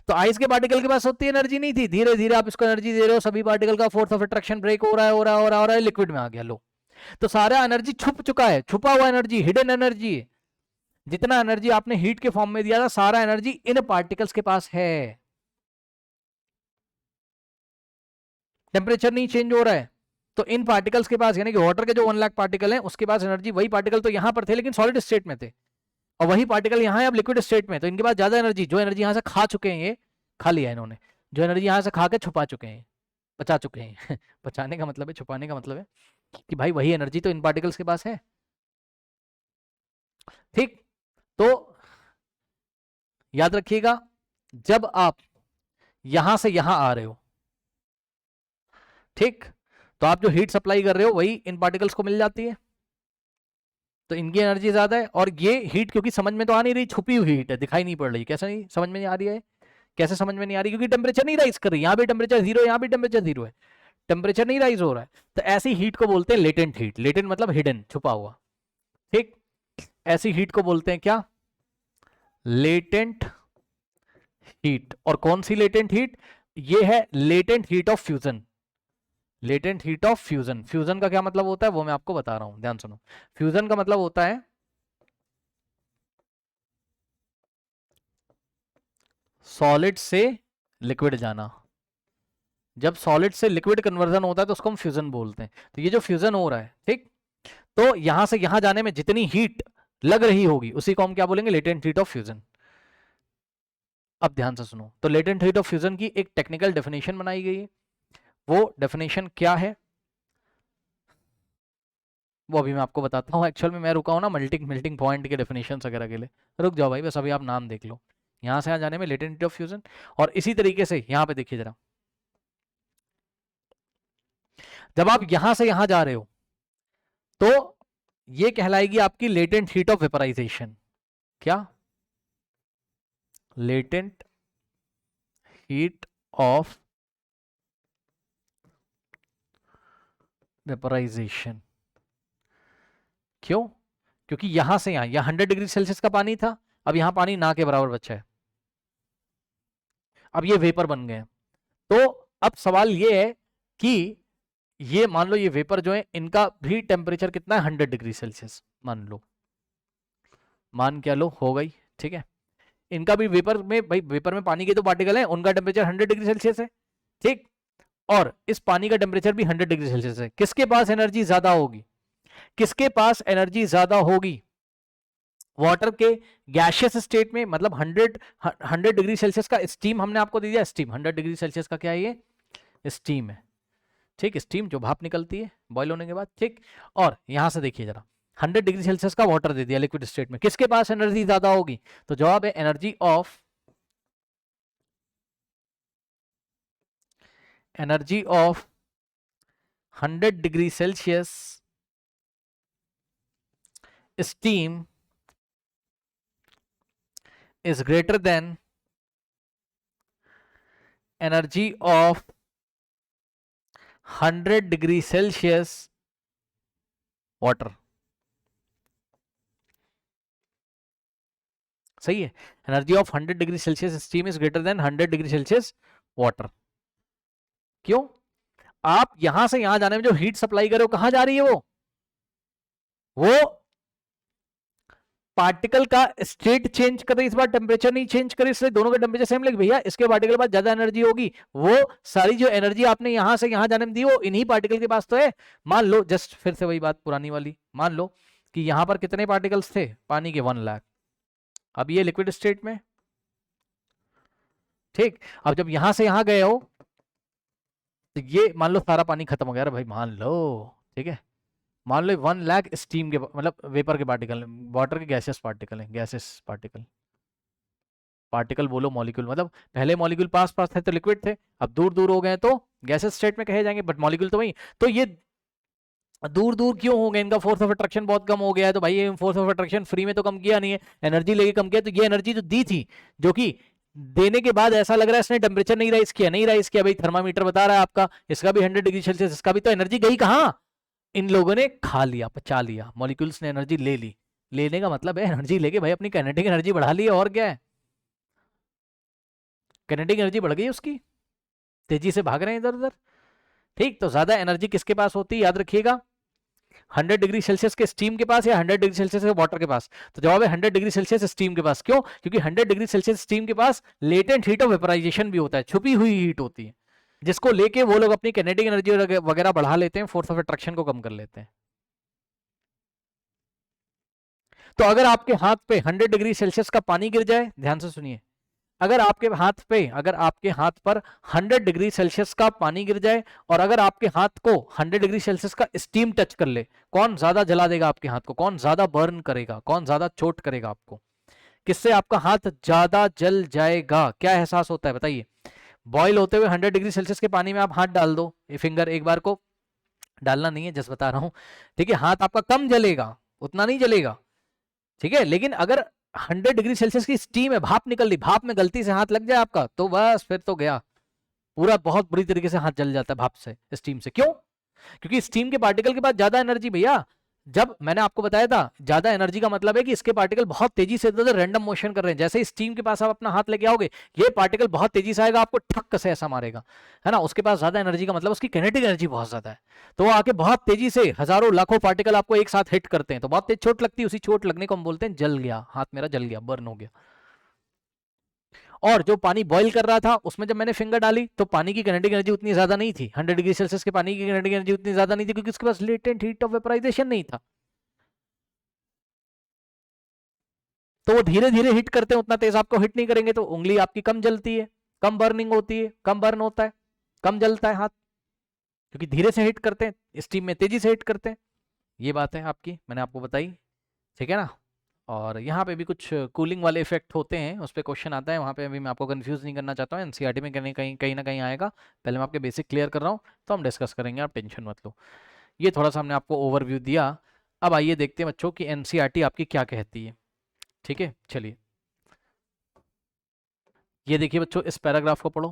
तो आइस के पार्टिकल के पास उतनी एनर्जी नहीं थी, धीरे धीरे आप इसको एनर्जी दे रहे हो, सभी पार्टिकल का फोर्स ऑफ अट्रैक्शन ब्रेक हो रहा है, हो रहा है, हो रहा है, हो रहा है, लिक्विड में आ गया, लो, तो सारा एनर्जी छुप चुका है, छुपा हुआ एनर्जी, हिडन एनर्जी, जितना एनर्जी आपने हीट के फॉर्म में दिया था सारा एनर्जी इन पार्टिकल्स के पास है, टेम्परेचर नहीं चेंज हो रहा है, तो इन पार्टिकल्स के पास, यानी कि वाटर के जो 1 लाख पार्टिकल हैं उसके पास एनर्जी, वही पार्टिकल तो यहां पर थे लेकिन सॉलिड स्टेट में थे, और वही पार्टिकल यहां है अब लिक्विड स्टेट में, तो इनके पास ज्यादा एनर्जी, जो एनर्जी यहां से खा चुके हैं, ये खा लिया इन्होंने, जो एनर्जी यहां से खा के छुपा चुके हैं, बचा चुके हैं बचाने का मतलब है, छुपाने का मतलब है कि भाई वही एनर्जी तो इन पार्टिकल्स के पास है। ठीक, तो याद रखिएगा, जब आप यहां से यहां आ रहे हो, ठीक, तो आप जो हीट सप्लाई कर रहे हो वही इन पार्टिकल्स को मिल जाती है, तो इनकी एनर्जी ज्यादा है, और ये हीट क्योंकि समझ में तो आ नहीं रही, छुपी हुई हीट है, दिखाई नहीं पड़ रही, कैसे नहीं समझ में नहीं आ रही है, कैसे समझ में नहीं आ रही, क्योंकि टेम्परेचर नहीं राइज कर रही, यहाँ भी टेम्परेचर 0, यहाँ भी टेम्परेचर 0 है, टेम्परेचर नहीं राइज हो रहा है, तो ऐसी हीट को बोलते हैं लेटेंट हीट, लेटेंट मतलब हिडन, छुपा हुआ, ठीक, ऐसी हीट को बोलते हैं क्या, लेटेंट हीट। और कौन सी लेटेंट हीट, ये है latent heat of fusion, latent heat of fusion, fusion का क्या मतलब होता है वो मैं आपको बता रहा हूं, ध्यान सुनो, फ्यूजन का मतलब होता है सॉलिड से लिक्विड जाना, जब सॉलिड से लिक्विड कन्वर्जन होता है तो उसको हम फ्यूजन बोलते हैं, तो ये जो फ्यूजन हो रहा है, ठीक, तो यहां से यहां जाने में जितनी हीट लग रही होगी उसी को हम क्या बोलेंगे, लेटेंट हीट ऑफ फ्यूजन। अब ध्यान से सुनो, तो लेटेंट हीट ऑफ फ्यूजन की एक टेक्निकल डेफिनेशन बनाई गई है, वो डेफिनेशन क्या है वो अभी मैं आपको बताता हूँ, एक्चुअल में मैं रुका हूँ ना मेल्टिंग मेल्टिंग पॉइंट के डेफिनेशन वगैरह के लिए, रुक जाओ भाई, बस अभी आप नाम देख लो, यहां से यहां जाने में लेटेंट हीट ऑफ फ्यूजन, और इसी तरीके से यहां पे देखिए जरा, जब आप यहां से यहां जा रहे हो तो ये कहलाएगी आपकी लेटेंट हीट ऑफ वेपराइजेशन, क्या, लेटेंट हीट ऑफ वेपराइजेशन। क्यों? क्योंकि यहां से यहां 100 डिग्री सेल्सियस का पानी था, अब यहां पानी ना के बराबर बचा है, अब ये वेपर बन गए। तो अब सवाल ये है कि ये मान लो ये वेपर जो है इनका भी टेम्परेचर कितना है, 100 डिग्री सेल्सियस मान लो, मान क्या लो हो गई, ठीक है। इनका भी वेपर में, भाई वेपर में पानी के तो पार्टिकल है, उनका टेम्परेचर 100 डिग्री सेल्सियस है, ठीक। और इस पानी का टेम्परेचर भी 100 डिग्री सेल्सियस है। किसके पास एनर्जी ज्यादा होगी? किसके पास एनर्जी ज्यादा होगी? वाटर के गैशियस स्टेट में, मतलब 100 डिग्री सेल्सियस का स्टीम हमने आपको दे दिया, स्टीम 100 डिग्री सेल्सियस का क्या है, ये स्टीम है, ठीक। स्टीम जो भाप निकलती है बॉयल होने के बाद, ठीक। और यहां से देखिए जरा, 100 डिग्री सेल्सियस का वाटर दे दिया लिक्विड स्टेट में, किसके पास एनर्जी ज्यादा होगी? तो जवाब है energy of 100 degree Celsius steam is greater than energy of 100 degree Celsius water। सही है, energy of 100 degree Celsius steam is greater than 100 degree Celsius water. क्यों? आप यहां से यहां जाने में जो हीट सप्लाई करो कहां जा रही है, वो पार्टिकल का स्टेट चेंज कर रही, इस बार टेम्परेचर नहीं चेंज करे, इसलिए दोनों का टेम्परेचर सेम लगे। भैया इसके पार्टिकल के पास ज्यादा एनर्जी होगी, वो सारी जो एनर्जी आपने यहां से यहां जाने में दी, वो इन्हीं पार्टिकल के पास तो है। मान लो जस्ट फिर से वही बात पुरानी वाली, मान लो कि यहां पर कितने पार्टिकल्स थे, पानी के 1 लाख। अब ये लिक्विड स्टेट में, ठीक। अब जब यहां से यहां गए हो तो ये मान लो सारा पानी खत्म हो गया, भाई मान लो, ठीक है। मान लो 1 लाख स्टीम के, मतलब वेपर के पार्टिकल, वाटर के गैसेस पार्टिकल हैं, गैसेस पार्टिकल, पार्टिकल बोलो मॉलिक्यूल, मतलब पहले मॉलिक्यूल पास पास थे तो लिक्विड थे, अब दूर दूर हो गए तो गैसेस स्टेट में कहे जाएंगे, बट मॉलिक्यूल तो वही। तो ये दूर दूर क्यों हो गए? इनका फोर्स ऑफ अट्रैक्शन बहुत कम हो गया है। तो भाई ये फोर्स ऑफ अट्रैक्शन फ्री में तो कम किया नहीं है, एनर्जी लेके कम किया। तो ये एनर्जी जो दी थी, जो कि देने के बाद ऐसा लग रहा है इसने टेम्परेचर नहीं राइज किया, नहीं राइज किया, भाई थर्मामीटर बता रहा है आपका, इसका भी 100 डिग्री सेल्सियस, इसका भी, तो एनर्जी गई कहां? इन लोगों ने खा लिया, पचा लिया, मॉलिक्यूल्स ने एनर्जी ले ली। लेने का मतलब है एनर्जी लेके भाई अपनी काइनेटिक एनर्जी बढ़ा ली है, और क्या है, काइनेटिक एनर्जी बढ़ गई उसकी, तेजी से भाग रहे हैं इधर उधर, ठीक। तो ज्यादा एनर्जी किसके पास होती है, याद रखिएगा, 100 डिग्री सेल्सियस के स्टीम के पास या 100 डिग्री सेल्सियस के वाटर के पास? तो जवाब है 100 डिग्री सेल्सियस स्टीम के पास। क्यों? क्योंकि 100 डिग्री सेल्सियस स्टीम के पास लेटेंट हीट ऑफ वेपराइजेशन भी होता है, छुपी हुई हीट होती है, जिसको लेके वो लोग अपनी काइनेटिक एनर्जी वगैरह बढ़ा लेते हैं, फोर्स ऑफ अट्रैक्शन को कम कर लेते हैं। तो अगर आपके हाथ पे 100 डिग्री सेल्सियस का पानी गिर जाए, ध्यान से सुनिए, अगर आपके हाथ पर 100 डिग्री सेल्सियस का पानी गिर जाए और अगर आपके हाथ को 100 डिग्री सेल्सियस का स्टीम टच कर ले, कौन ज्यादा जला देगा आपके हाथ को, कौन ज्यादा बर्न करेगा, कौन ज्यादा चोट करेगा आपको, किससे आपका हाथ ज्यादा जल जाएगा? क्या एहसास होता है बताइए? बॉयल होते हुए 100 डिग्री सेल्सियस के पानी में आप हाथ डाल दो, फिंगर एक बार को डालना नहीं है, जस्ट बता रहा हूं, ठीक है। हाथ आपका कम जलेगा, उतना नहीं जलेगा, ठीक है। लेकिन अगर 100 डिग्री सेल्सियस की स्टीम है, भाप निकल रही, भाप में गलती से हाथ लग जाए आपका, तो बस फिर तो गया पूरा, बहुत बुरी तरीके से हाथ जल जाता है भाप से, स्टीम से। क्यों? क्योंकि स्टीम के पार्टिकल के पास ज्यादा एनर्जी, भैया जब मैंने आपको बताया था ज्यादा एनर्जी का मतलब है कि इसके पार्टिकल बहुत तेजी से इधर रैंडम मोशन कर रहे हैं। जैसे ही स्टीम के पास आप अपना हाथ लेके आओगे, ये पार्टिकल बहुत तेजी से आएगा, आपको ठक से ऐसा मारेगा, है ना। उसके पास ज्यादा एनर्जी का मतलब उसकी काइनेटिक एनर्जी बहुत ज्यादा है, तो वो आके बहुत तेजी से हजारों लाखों पार्टिकल आपको एक साथ हिट करते हैं, तो बहुत तेज चोट लगती है। उसी चोट लगने को हम बोलते हैं जल गया, हाथ मेरा जल गया, बर्न हो गया। और जो पानी बॉईल कर रहा था उसमें जब मैंने फिंगर डाली तो पानी की काइनेटिक एनर्जी उतनी ज्यादा नहीं थी, 100 डिग्री सेल्सियस के पानी की काइनेटिक एनर्जी उतनी ज्यादा नहीं थी, क्योंकि उसके पास लेटेंट हीट ऑफ वेपराइजेशन नहीं था। तो वो धीरे धीरे हिट करते हैं, उतना तेज आपको हिट नहीं करेंगे, तो उंगली आपकी कम जलती है, कम बर्निंग होती है, कम बर्न होता है, कम जलता है हाथ, क्योंकि धीरे से हिट करते हैं, स्टीम में तेजी से हिट करते हैं। ये बात है आपकी, मैंने आपको बताई, ठीक है ना। और यहाँ पे भी कुछ कूलिंग वाले इफेक्ट होते हैं, उस पर क्वेश्चन आता है, वहाँ पे अभी मैं आपको कंफ्यूज नहीं करना चाहता हूँ, एनसीईआरटी में कहीं ना कहीं आएगा। पहले मैं आपके बेसिक क्लियर कर रहा हूँ, तो हम डिस्कस करेंगे, आप टेंशन मत लो। ये थोड़ा सा हमने आपको ओवरव्यू दिया। अब आइए देखते हैं बच्चों की एनसीईआरटी आपकी क्या कहती है, ठीक है। चलिए ये देखिए बच्चों, इस पैराग्राफ को पढ़ो।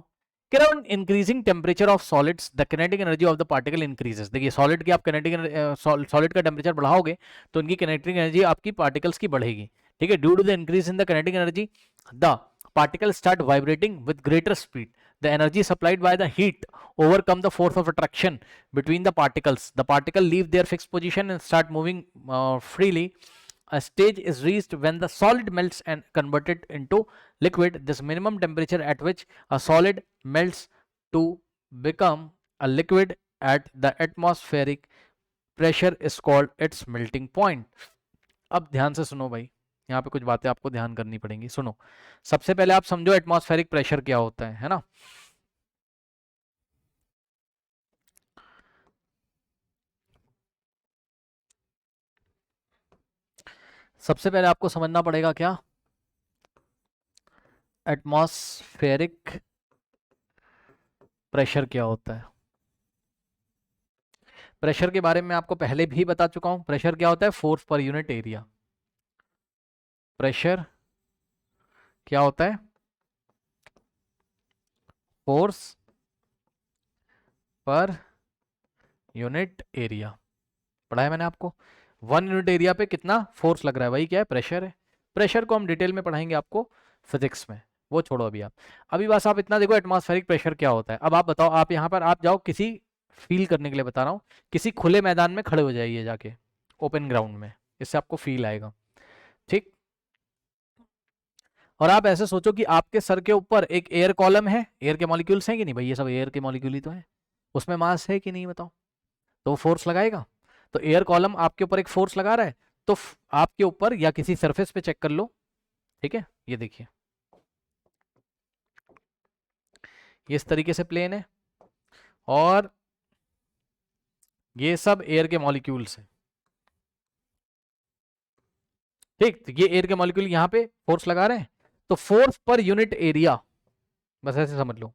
कि on increasing temperature of solids the kinetic energy of the particle increases. देखिए सॉलिड की आप किनेटिक सॉलिड का टेम्परेचर बढ़ाओगे तो उनकी किनेटिक एनर्जी आपकी पार्टिकल्स की बढ़ेगी, ठीक है। Due to the increase in the kinetic energy the particle start vibrating with greater speed. The energy supplied by the heat overcome the force of attraction between the particles. The particle leave their fixed position and start moving freely. A stage is reached when the solid melts and converted into liquid. This minimum temperature at which a solid melts to become a liquid at the atmospheric pressure is called its melting point. अब ध्यान से सुनो भाई, यहाँ पे कुछ बातें आपको ध्यान करनी पड़ेंगी। सुनो, सबसे पहले आप समझो एटमॉस्फेरिक प्रेशर क्या होता है ना। सबसे पहले आपको समझना पड़ेगा क्या एटमॉस्फेरिक प्रेशर क्या होता है। प्रेशर के बारे में आपको पहले भी बता चुका हूं। प्रेशर क्या होता है? Force per unit area. Pressure क्या होता है? Force per unit area. पढ़ा है मैंने आपको। 1 यूनिट एरिया पे कितना फोर्स लग रहा है, वही क्या है? प्रेशर है। प्रेशर को हम डिटेल में पढ़ाएंगे आपको फिजिक्स में, वो छोड़ो अभी आप। अभी बस आप इतना देखो एटमॉस्फेरिक प्रेशर क्या होता है। अब आप बताओ, आप यहाँ पर आप जाओ, किसी फील करने के लिए बता रहा हूँ, किसी खुले मैदान में खड़े हो जाइए जाके, ओपन ग्राउंड में, इससे आपको फील आएगा, ठीक। और आप ऐसे सोचो कि आपके सर के ऊपर एक एयर कॉलम है। एयर के मॉलिक्यूल्स हैं कि नहीं भाई? ये सब एयर के मॉलिक्यूल ही तो है। उसमें मास है कि नहीं बताओ? तो फोर्स लगाएगा। तो एयर कॉलम आपके ऊपर एक फोर्स लगा रहा है, तो आपके ऊपर या किसी सरफेस पे चेक कर लो, ठीक है। ये देखिए, ये इस तरीके से प्लेन है और ये सब एयर के मॉलिक्यूल्स हैं, ठीक। तो ये एयर के मॉलिक्यूल यहां पे फोर्स लगा रहे हैं, तो फोर्स पर यूनिट एरिया, बस ऐसे समझ लो।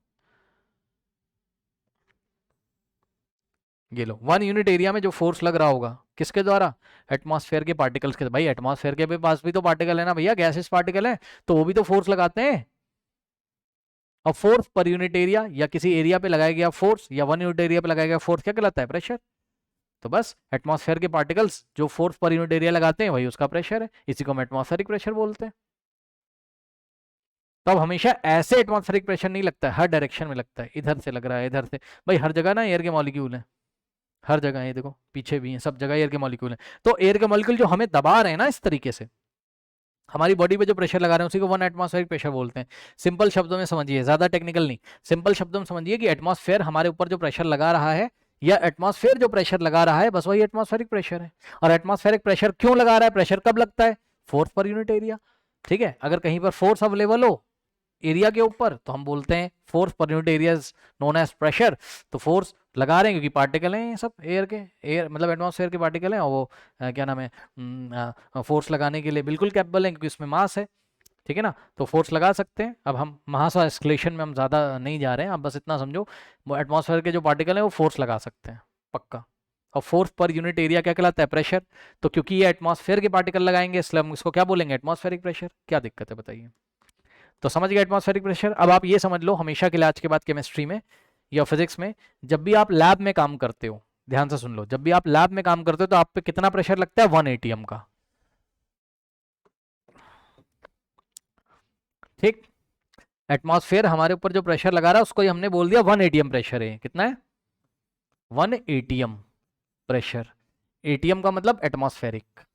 ये लो, 1 यूनिट एरिया में जो फोर्स लग रहा होगा, किसके द्वारा? एटमॉस्फेयर के पार्टिकल्स के। भाई एटमॉस्फेयर के पास भी तो पार्टिकल है ना भैया, गैसेस पार्टिकल है, तो वो भी तो फोर्स लगाते हैं। और फोर्स पर यूनिट एरिया या किसी एरिया पे लगाया गया फोर्स या 1 यूनिट एरिया पे लगाया गया फोर्स क्या कहलाता है? प्रेशर। तो बस एटमॉस्फेयर के पार्टिकल्स जो फोर्स पर यूनिट एरिया लगाते हैं वही उसका प्रेशर है, इसी को हम एटमॉस्फेरिक प्रेशर बोलते हैं। तो अब हमेशा ऐसे एटमॉस्फेरिक प्रेशर नहीं लगता है, हर डायरेक्शन में लगता है। इधर से लग रहा है, इधर से। भाई हर जगह ना एयर के मॉलिक्यूल हैं, हर जगह है, देखो पीछे भी हैं, सब जगह एयर के मॉलिक्यूल हैं। तो एयर के मॉलिक्यूल जो हमें दबा रहे हैं ना इस तरीके से, हमारी बॉडी पे जो प्रेशर लगा रहे हैं उसी को 1 एटमॉस्फेरिक प्रेशर बोलते हैं। सिंपल शब्दों में समझिए, ज्यादा टेक्निकल नहीं, सिंपल शब्दों में समझिए कि एटमॉस्फेयर हमारे ऊपर जो प्रेशर लगा रहा है या एटमॉस्फेयर जो प्रेशर लगा रहा है, बस वही एटमॉस्फेरिक प्रेशर है। और एटमॉस्फेरिक प्रेशर क्यों लगा रहा है? प्रेशर कब लगता है? फोर्स पर यूनिट एरिया, ठीक है। अगर कहीं पर फोर्स अवेलेबल हो एरिया के ऊपर तो हम बोलते हैं force per unit area is known as pressure. तो फोर्स लगा रहे हैं क्योंकि पार्टिकल हैं ये सब एयर के, एयर मतलब एटमॉस्फेयर के पार्टिकल हैं, और वो क्या नाम है, फोर्स लगाने के लिए बिल्कुल कैपेबल है क्योंकि इसमें मास है, ठीक है ना। तो फोर्स लगा सकते हैं। अब हम मास और एस्केलेशन में हम ज़्यादा नहीं जा रहे हैं, आप बस इतना समझो, वो एटमॉस्फेयर के जो पार्टिकल हैं वो फोर्स लगा सकते हैं पक्का। और फोर्स पर यूनिट एरिया क्या कहलाता है? प्रेशर। तो क्योंकि ये एटमॉस्फेयर के पार्टिकल लगाएंगे इसलिए हम इसको क्या बोलेंगे? Atmospheric pressure. क्या दिक्कत है बताइए? तो समझ गए एटमॉस्फेरिक प्रेशर। अब आप ये समझ लो हमेशा के लिए आज के बाद केमिस्ट्री में या फिजिक्स में, जब भी आप लैब में काम करते हो, ध्यान से सुन लो, जब भी आप लैब में काम करते हो तो आप पे कितना प्रेशर लगता है? 1 एटीएम का, ठीक। एटमॉस्फेयर हमारे ऊपर जो प्रेशर लगा रहा है उसको ही हमने बोल दिया 1 एटीएम प्रेशर है। कितना है? 1 एटीएम प्रेशर। एटीएम का मतलब एटमॉस्फेरिक।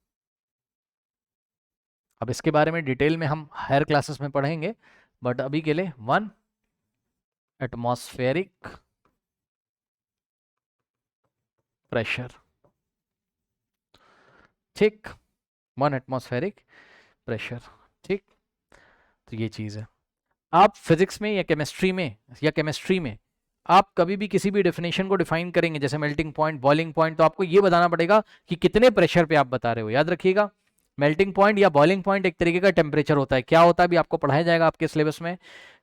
अब इसके बारे में डिटेल में हम हायर क्लासेस में पढ़ेंगे, बट अभी के लिए 1 एटमॉस्फेरिक प्रेशर, ठीक। 1 एटमॉस्फेरिक प्रेशर, ठीक। तो ये चीज़ है। आप फिजिक्स में या केमिस्ट्री में आप कभी भी किसी भी डेफिनेशन को डिफाइन करेंगे, जैसे मेल्टिंग पॉइंट, बॉइलिंग पॉइंट, तो आपको ये बताना पड़ेगा कि कितने प्रेशर पे आप बता रहे हो। याद रखिएगा, मेल्टिंग पॉइंट या बॉइलिंग पॉइंट एक तरीके का टेम्परेचर होता है। क्या होता है अभी आपको पढ़ाया जाएगा आपके सिलेबस में,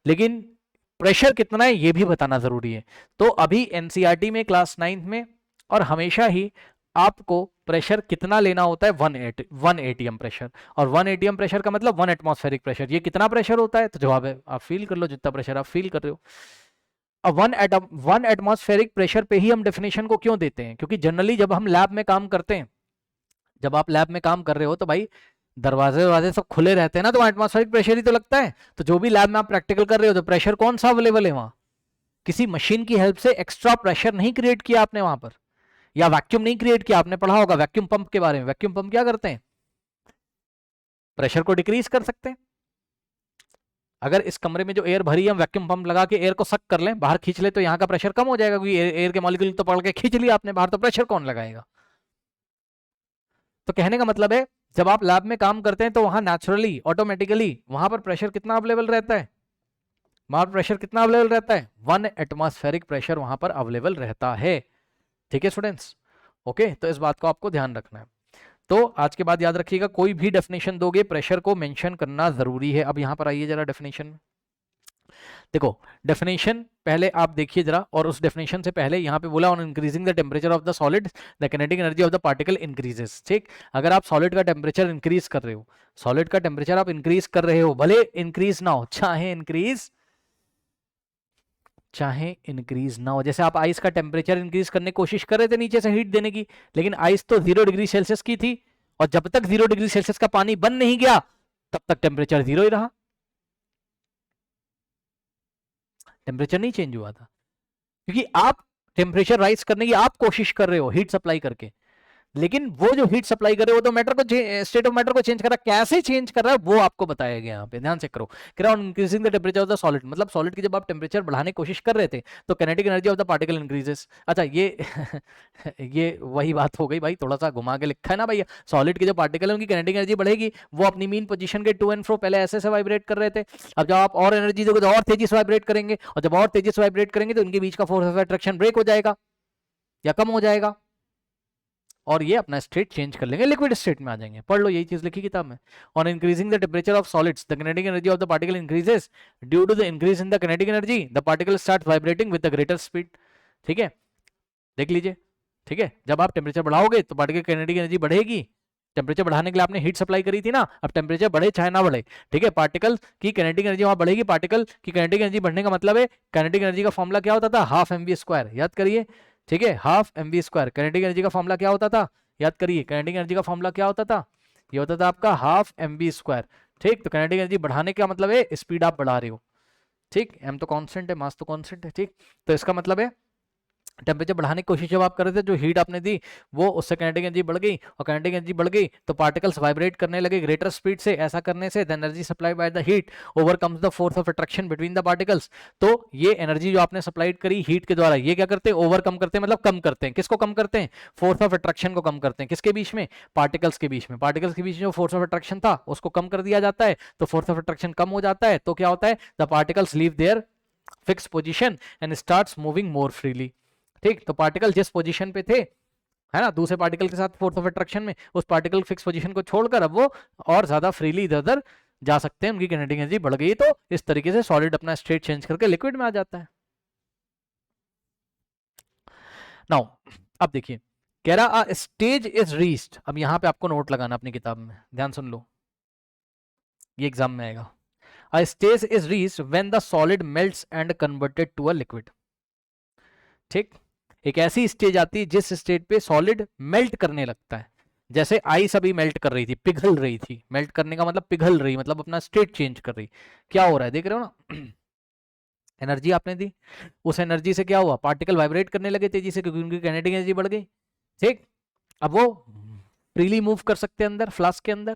लेकिन प्रेशर कितना है ये भी बताना जरूरी है। तो अभी एनसीईआरटी में क्लास 9th में और हमेशा ही आपको प्रेशर कितना लेना होता है, 1 एटीएम प्रेशर। और 1 एटीएम प्रेशर का मतलब 1 एटमॉस्फेरिक प्रेशर। ये कितना प्रेशर होता है, तो जवाब है आप फील कर लो जितना प्रेशर आप फील कर रहे हो। अब 1 एटमॉस्फेरिक प्रेशर पे ही हम डेफिनेशन को क्यों देते हैं, क्योंकि जनरली जब हम लैब में काम करते हैं, जब आप लैब में काम कर रहे हो तो भाई दरवाजे दरवाजे सब खुले रहते हैं ना, तो एटमॉस्फेरिक प्रेशर ही तो लगता है। तो जो भी लैब में आप प्रैक्टिकल कर रहे हो तो प्रेशर कौन सा अवेलेबल है वहां, किसी मशीन की हेल्प से एक्स्ट्रा प्रेशर नहीं क्रिएट किया आपने वहां पर, या वैक्यूम नहीं क्रिएट किया। आपने पढ़ा होगा वैक्यूम पंप के बारे में, वैक्यूम पंप क्या करते हैं, प्रेशर को डिक्रीज कर सकते हैं। अगर इस कमरे में जो एयर भरी है हम वैक्यूम पंप लगा के एयर को सक कर लें, बाहर खींच ले, तो यहाँ का प्रेशर कम हो जाएगा, क्योंकि एयर के मॉलिक्यूल तो पकड़ के खींच लिया आपने बाहर, तो प्रेशर कौन लगाएगा। तो कहने का मतलब है जब आप लैब में काम करते हैं तो वहां नेचुरली ऑटोमेटिकली वहां पर प्रेशर कितना अवेलेबल रहता है, वहां पर प्रेशर कितना अवेलेबल रहता है, 1 एटमॉस्फेरिक प्रेशर वहां पर अवेलेबल रहता है। ठीक है स्टूडेंट्स, ओके। तो इस बात को आपको ध्यान रखना है। तो आज के बाद याद रखिएगा, कोई भी डेफिनेशन दोगे प्रेशर को मेंशन करना जरूरी है। अब यहां पर आइए जरा डेफिनेशन में, देखो डेफिनेशन पहले आप देखिए जरा, और उस डेफिनेशन से पहले यहाँ पे बोला on increasing the temperature of the solid the kinetic energy of the particle increases. ठीक, अगर आप सॉलिड का टेम्परेचर इंक्रीज कर रहे हो, सॉलिड का टेम्परेचर आप इंक्रीज कर रहे हो, भले इंक्रीज ना हो, चाहे इंक्रीज ना हो। जैसे आप आइस का टेम्परेचर इंक्रीज करने की कोशिश कर रहे थे नीचे से हीट देने की, लेकिन आइस तो 0 डिग्री सेल्सियस की थी, और जब तक 0 डिग्री सेल्सियस का पानी बन नहीं गया तब तक टेम्परेचर 0 ही रहा, टेम्परेचर नहीं चेंज हुआ था। क्योंकि आप टेम्परेचर राइज करने की आप कोशिश कर रहे हो हीट सप्लाई करके, लेकिन वो जो हीट सप्लाई कर रहे हो तो मैटर को, स्टेट ऑफ मैटर को चेंज कर रहा है। कैसे चेंज कर रहा है वो आपको बताया गया यहाँ पे, ध्यान से करो। कह रहा हूं increasing the temperature of the solid, मतलब सॉलिड की जब आप टेम्परेचर बढ़ाने की कोशिश कर रहे थे तो kinetic energy of the particle increases. अच्छा ये ये वही बात हो गई भाई, थोड़ा सा घुमा के लिखा है ना भैया। सॉलिड के जो पार्टिकल है उनकी काइनेटिक एनर्जी बढ़ेगी, वो अपनी मीन पोजीशन के टू एंड फ्रो पहले ऐसे से वाइब्रेट कर रहे थे। अब जब आप और एनर्जी दोगे तो और तेजी से वाइब्रेट करेंगे, और जब और तेजी से वाइब्रेट करेंगे तो उनके बीच का फोर्स ऑफ अट्रैक्शन ब्रेक हो जाएगा या कम हो जाएगा, और ये अपना स्टेट चेंज कर लेंगे, लिक्विड स्टेट में आ जाएंगे। पढ़ लो, यही चीज लिखी किताब में। On increasing the temperature of solids the kinetic energy of the particle increases, due to the increase in the kinetic energy the particle start vibrating with the greater speed. ठीक है, देख लीजिए। ठीक है, जब आप टेम्परेचर बढ़ाओगे तो पार्टिकल काइनेटिक एनर्जी बढ़ेगी। टेम्परेचर बढ़ाने के लिए आपने हीट सप्लाई करी थी ना, अब टेम्परेचर बढ़े चाहे ना बढ़े, ठीक है, पार्टिकल की काइनेटिक एनर्जी वहां बढ़ेगी। पार्टिकल की काइनेटिक एनर्जी बढ़ने का मतलब है, काइनेटिक एनर्जी का फॉर्मूला क्या होता था, हाफ एम वी स्क्वायर, याद करिए। ठीक है, half m v square, kinetic energy का फॉर्मूला क्या होता था, याद करिए। काइनेटिक एनर्जी का फॉर्मूला क्या होता था, ये होता था आपका हाफ एम वी स्क्वायर। ठीक, तो काइनेटिक एनर्जी बढ़ाने का मतलब है स्पीड आप बढ़ा रहे हो। ठीक, एम तो कांस्टेंट है, मास तो कांस्टेंट है। ठीक, तो इसका मतलब है टेम्परेचर बढ़ाने की कोशिश जब आप कर रहे थे, जो हीट आपने दी वो उससे काइनेटिक एनर्जी बढ़ गई, और काइनेटिक एनर्जी बढ़ गई तो पार्टिकल्स वाइब्रेट करने लगे ग्रेटर स्पीड से। ऐसा करने से the energy supply by the heat overcomes the force of attraction between the particles. तो ये एनर्जी जो आपने सप्लाइड करी हीट के द्वारा, ये क्या करते हैं, ओवरकम करते हैं, मतलब कम करते हैं। किसको कम करते हैं, फोर्स ऑफ अट्रैक्शन को कम करते हैं। किसके बीच में, पार्टिकल्स के बीच में। पार्टिकल्स के बीच में जो फोर्स ऑफ अट्रैक्शन था उसको कम कर दिया जाता है, तो फोर्स ऑफ अट्रैक्शन कम हो जाता है, तो क्या होता है, the particles leave their fix position and starts moving more freely. ठीक, तो पार्टिकल जिस पोजीशन पे थे, है ना, दूसरे पार्टिकल के साथ फोर्स ऑफ अट्रैक्शन में, उस पार्टिकल फिक्स पोजीशन को छोड़कर अब वो और ज्यादा फ्रीली इधर उधर जा सकते हैं, उनकी काइनेटिक एनर्जी बढ़ गई। तो इस तरीके से सॉलिड अपना स्टेट चेंज करके लिक्विड में आ जाता है। नाउ अब देखिए, कह रहा स्टेज इज रीच्ड। अब यहां पे आपको नोट लगाना अपनी किताब में, ध्यान सुन लो, ये एग्जाम में आएगा। A stage is reached when the solid melts and converted to a liquid. ठीक, एक ऐसी स्टेज आती है जिस स्टेज पे सॉलिड मेल्ट करने लगता है। जैसे आइस अभी मेल्ट कर रही थी, पिघल रही थी, मेल्ट करने का मतलब पिघल रही, मतलब अपना स्टेट चेंज कर रही। क्या हो रहा है देख रहे हो ना, एनर्जी आपने दी, उस एनर्जी से क्या हुआ, पार्टिकल वाइब्रेट करने लगे तेजी से, क्योंकि उनकी काइनेटिक एनर्जी बढ़ गई। ठीक, अब वो फ्रीली मूव कर सकते हैं अंदर फ्लास्क के अंदर।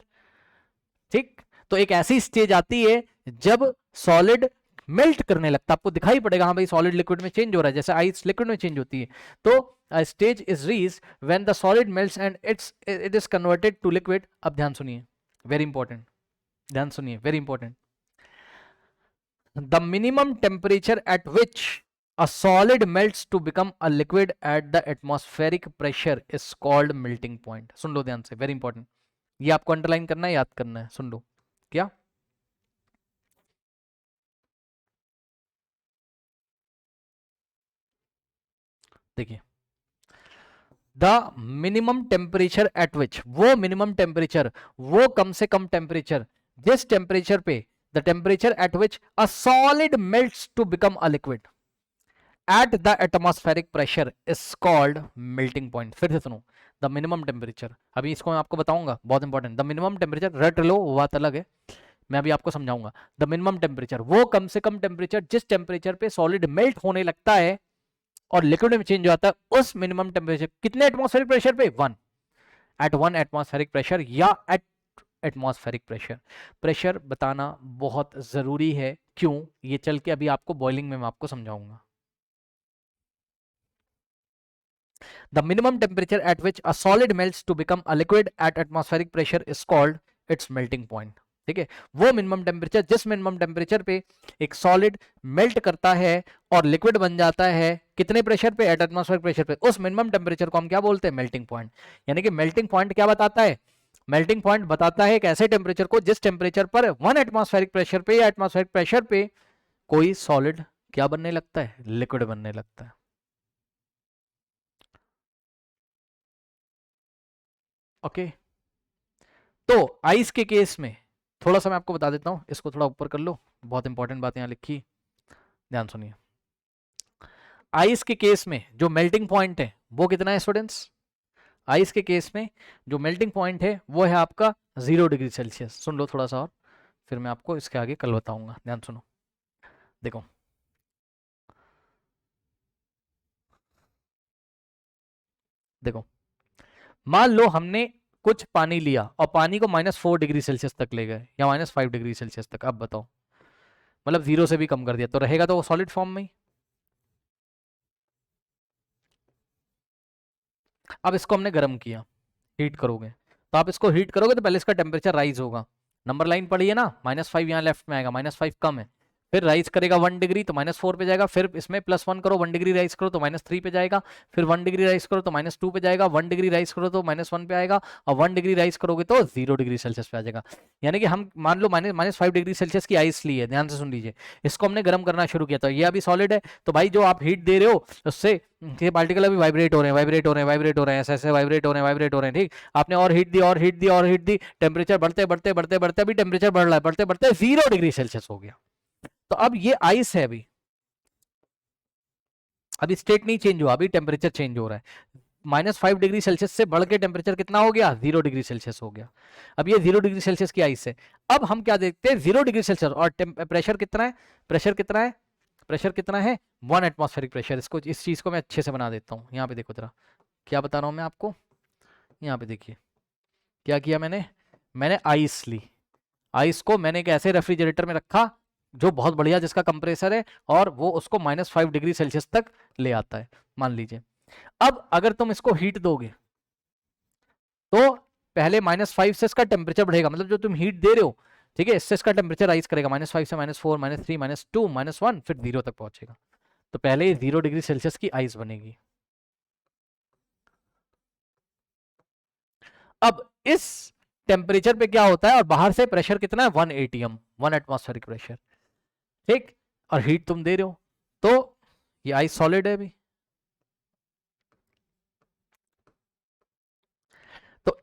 ठीक, तो एक ऐसी स्टेज आती है जब सॉलिड मेल्ट करने लगता है। आपको दिखाई पड़ेगा हाँ भाई सॉलिड लिक्विड में चेंज हो रहा है, जैसे आइस लिक्विड में चेंज होती है। तो a stage is reached when the solid melts and it is converted to liquid। अब ध्यान सुनिए, वेरी इंपॉर्टेंट, ध्यान सुनिए, very important. the minimum temperature at which a solid melts to become a liquid at the atmospheric pressure is called melting point। सुन लो ध्यान से, very important, ये आपको अंडरलाइन करना है, याद करना है, सुन लो। क्या, देखिए, the minimum temperature at which, वो मिनिमम टेम्परेचर, वो कम से कम टेम्परेचर जिस टेम्परेचर पे, the temperature at which a solid melts to become a liquid at the atmospheric pressure is called melting point. फिर से सुनो, द मिनिमम टेम्परेचर, अभी इसको मैं आपको बताऊंगा, बहुत इंपॉर्टेंट। द मिनिमम टेम्परेचर रट लो, वो बात अलग है, मैं अभी आपको समझाऊंगा। द मिनिमम टेम्परेचर, वो कम से कम टेम्परेचर जिस टेम्परेचर पे सॉलिड मेल्ट होने लगता है और लिक्विड में चेंज हो जाता है, उस मिनिमम टेम्परेचर कितने एटमॉस्फेरिक प्रेशर पे, 1, एट 1 एटमॉस्फेरिक प्रेशर या एट एटमॉस्फेरिक प्रेशर। प्रेशर बताना बहुत जरूरी है, क्यों, ये चल के अभी आपको बॉइलिंग में मैं आपको समझाऊंगा। The minimum temperature at which a solid melts to become a liquid at atmospheric pressure is called its melting point। ठीक है, वो मिनिमम टेम्परेचर जिस मिनिमम टेम्परेचर पे एक सॉलिड मेल्ट करता है और लिक्विड बन जाता है, कितने प्रेशर पे, एट एटमॉस्फेरिक प्रेशर पे, उस मिनिमम टेम्परेचर को हम क्या बोलते हैं, मेल्टिंग पॉइंट। यानी कि मेल्टिंग पॉइंट क्या बताता है, मेल्टिंग पॉइंट बताता है एक ऐसे टेम्परेचर को जिस टेम्परेचर पर 1 एटमॉस्फेरिक प्रेशर पे या एटमॉस्फेरिक प्रेशर पे कोई सॉलिड क्या बनने लगता है, लिक्विड बनने लगता है। ओके तो आइस के केस में थोड़ा सा मैं आपको बता देता हूं, इसको थोड़ा ऊपर कर लो, बहुत इंपॉर्टेंट बात यहां लिखी, ध्यान सुनिए। आइस के केस में जो मेल्टिंग पॉइंट है वो कितना है स्टूडेंट्स, आइस के केस में जो मेल्टिंग पॉइंट है वो है आपका 0 डिग्री सेल्सियस। सुन लो थोड़ा सा और, फिर मैं आपको इसके आगे कल बताऊंगा, ध्यान सुनो। देखो देखो, मान लो हमने कुछ पानी लिया और पानी को -4 डिग्री सेल्सियस तक ले गए या -5 डिग्री सेल्सियस तक, अब बताओ, मतलब 0 से भी कम कर दिया, तो रहेगा तो वो सॉलिड फॉर्म में ही। अब इसको हमने गर्म किया, हीट करोगे, तो आप इसको हीट करोगे तो पहले इसका टेम्परेचर राइज होगा, नंबर लाइन पड़ी है ना, -5 यहाँ लेफ्ट में आएगा, -5 कम है, फिर राइज करेगा 1 डिग्री तो -4 पे जाएगा, फिर इसमें +1 करो, 1 डिग्री राइज करो तो -3 पे जाएगा, फिर 1 डिग्री राइज करो तो -2 पे जाएगा, 1 डिग्री राइज करो तो -1 पे आएगा, और 1 डिग्री राइज करोगे तो 0 डिग्री सेल्सियस पे आ जाएगा। यानी कि हम मान लो -5 डिग्री सेल्सियस की आइस ली है, ध्यान से सुन लीजिए, इसको हमने गर्म करना शुरू किया, तो ये अभी सॉलिड है, तो भाई जो आप हीट दे रहे हो उससे ये पार्टिकल अभी वाइब्रेट हो रहे हैं, वाइब्रेट हो रहे हैं, वाइब्रेट हो रहे हैं, ऐसे ऐसे वाइब्रेट हो रहे हैं, वाइब्रेट हो रहे हैं, ठीक। आपने और हीट दी, और हीट दी, और हीट दी, टेम्परेचर बढ़ते बढ़ते बढ़ते बढ़ते अभी टेम्परेचर बढ़ रहा है, बढ़ते बढ़ते 0 डिग्री सेल्सियस हो गया। तो अब ये आइस है, अभी स्टेट नहीं चेंज हुआ, अभी टेम्परेचर चेंज हो रहा है, -5 डिग्री सेल्सियस से बढ़ के टेम्परेचर कितना हो गया, 0 डिग्री सेल्सियस हो गया। अब ये 0 डिग्री सेल्सियस की आइस है। अब हम क्या देखते हैं, 0 डिग्री सेल्सियस और प्रेशर कितना है, प्रेशर कितना है, प्रेशर कितना है, 1 एटमॉस्फेरिक प्रेशर। इसको, इस चीज को मैं अच्छे से बना देता हूँ, यहाँ पे देखो जरा क्या बता रहा हूँ मैं आपको, यहाँ पे देखिए क्या किया मैंने, मैंने आइस ली, आइस को मैंने एक ऐसे रेफ्रिजरेटर में रखा जो बहुत बढ़िया, जिसका कंप्रेसर है, और वो उसको -5 डिग्री सेल्सियस तक ले आता है, मान लीजिए। अब अगर तुम इसको हीट दोगे तो पहले -5 से इसका टेम्परेचर बढ़ेगा, मतलब जो तुम हीट दे रहे हो, ठीक है, इससे इसका टेम्परेचर राइज करेगा, -5 से -4 -3 -2 -1 फिर 0 तक पहुंचेगा। तो पहले 0 डिग्री सेल्सियस की आइस बनेगी। अब इस टेम्परेचर पे क्या होता है, और बाहर से प्रेशर कितना है, 1 एटीएम, 1 एटमॉस्फेरिक प्रेशर, ठीक, और हीट तुम दे रहे हो, तो ये आइस सॉलिड है अभी। तो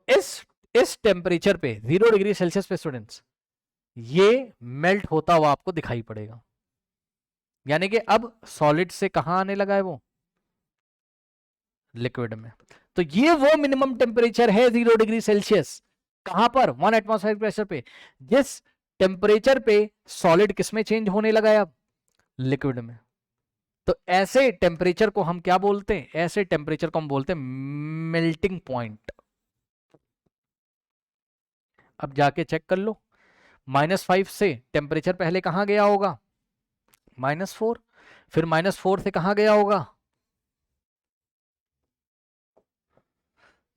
इस टेम्परेचर पे 0 डिग्री सेल्सियस पे स्टूडेंट्स ये मेल्ट होता हुआ आपको दिखाई पड़ेगा, यानी कि अब सॉलिड से कहां आने लगा है वो, लिक्विड में। तो ये वो मिनिमम टेम्परेचर है 0 डिग्री सेल्सियस, कहां पर, 1 एटमॉस्फेरिक प्रेशर पे, जिस टेम्परेचर पे सॉलिड किसमें चेंज होने लगा है अब, लिक्विड में। तो ऐसे टेम्परेचर को हम क्या बोलते हैं, ऐसे टेम्परेचर को हम बोलते हैं मेल्टिंग पॉइंट। अब जाके चेक कर लो, -5 से टेम्परेचर पहले कहां गया होगा, -4, फिर -4 से कहां गया होगा,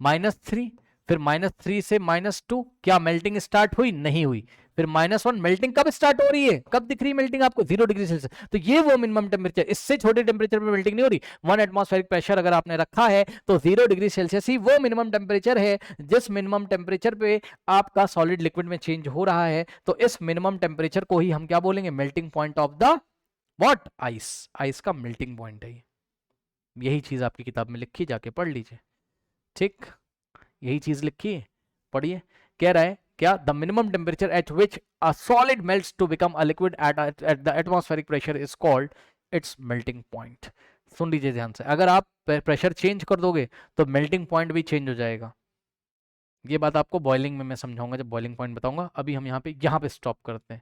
-3, फिर -3 से -2, क्या मेल्टिंग स्टार्ट हुई, नहीं हुई, फिर -1, मेल्टिंग कब स्टार्ट हो रही है, कब दिख रही है मेल्टिंग आपको, 0 डिग्री सेल्सियस। तो ये वो मिनिमम टेम्परेचर, इससे छोटे टेम्परेचर पे मेल्टिंग नहीं हो रही। 1 एटमॉस्फेरिक प्रेशर अगर आपने रखा है तो 0 डिग्री सेल्सियस ही वो मिनिमम टेम्परेचर है जिस मिनिमम टेम्परेचर पे आपका सॉलिड लिक्विड में चेंज हो रहा है। तो इस मिनिमम टेम्परेचर को ही हम क्या बोलेंगे, melting point of the what, ice, ice का मेल्टिंग पॉइंट है। यही चीज आपकी किताब में लिखी, जाके पढ़ लीजिए। ठीक, यही चीज लिखी है, पढ़िए। कह रहा है क्या, the minimum temperature at which a solid melts to become a liquid at the atmospheric pressure is called its melting point. सुन लीजिए ध्यान से, अगर आप प्रेशर चेंज कर दोगे तो मेल्टिंग पॉइंट भी चेंज हो जाएगा। ये बात आपको बॉइलिंग में मैं समझाऊंगा जब बॉइलिंग पॉइंट बताऊंगा, अभी हम यहाँ पे स्टॉप करते हैं।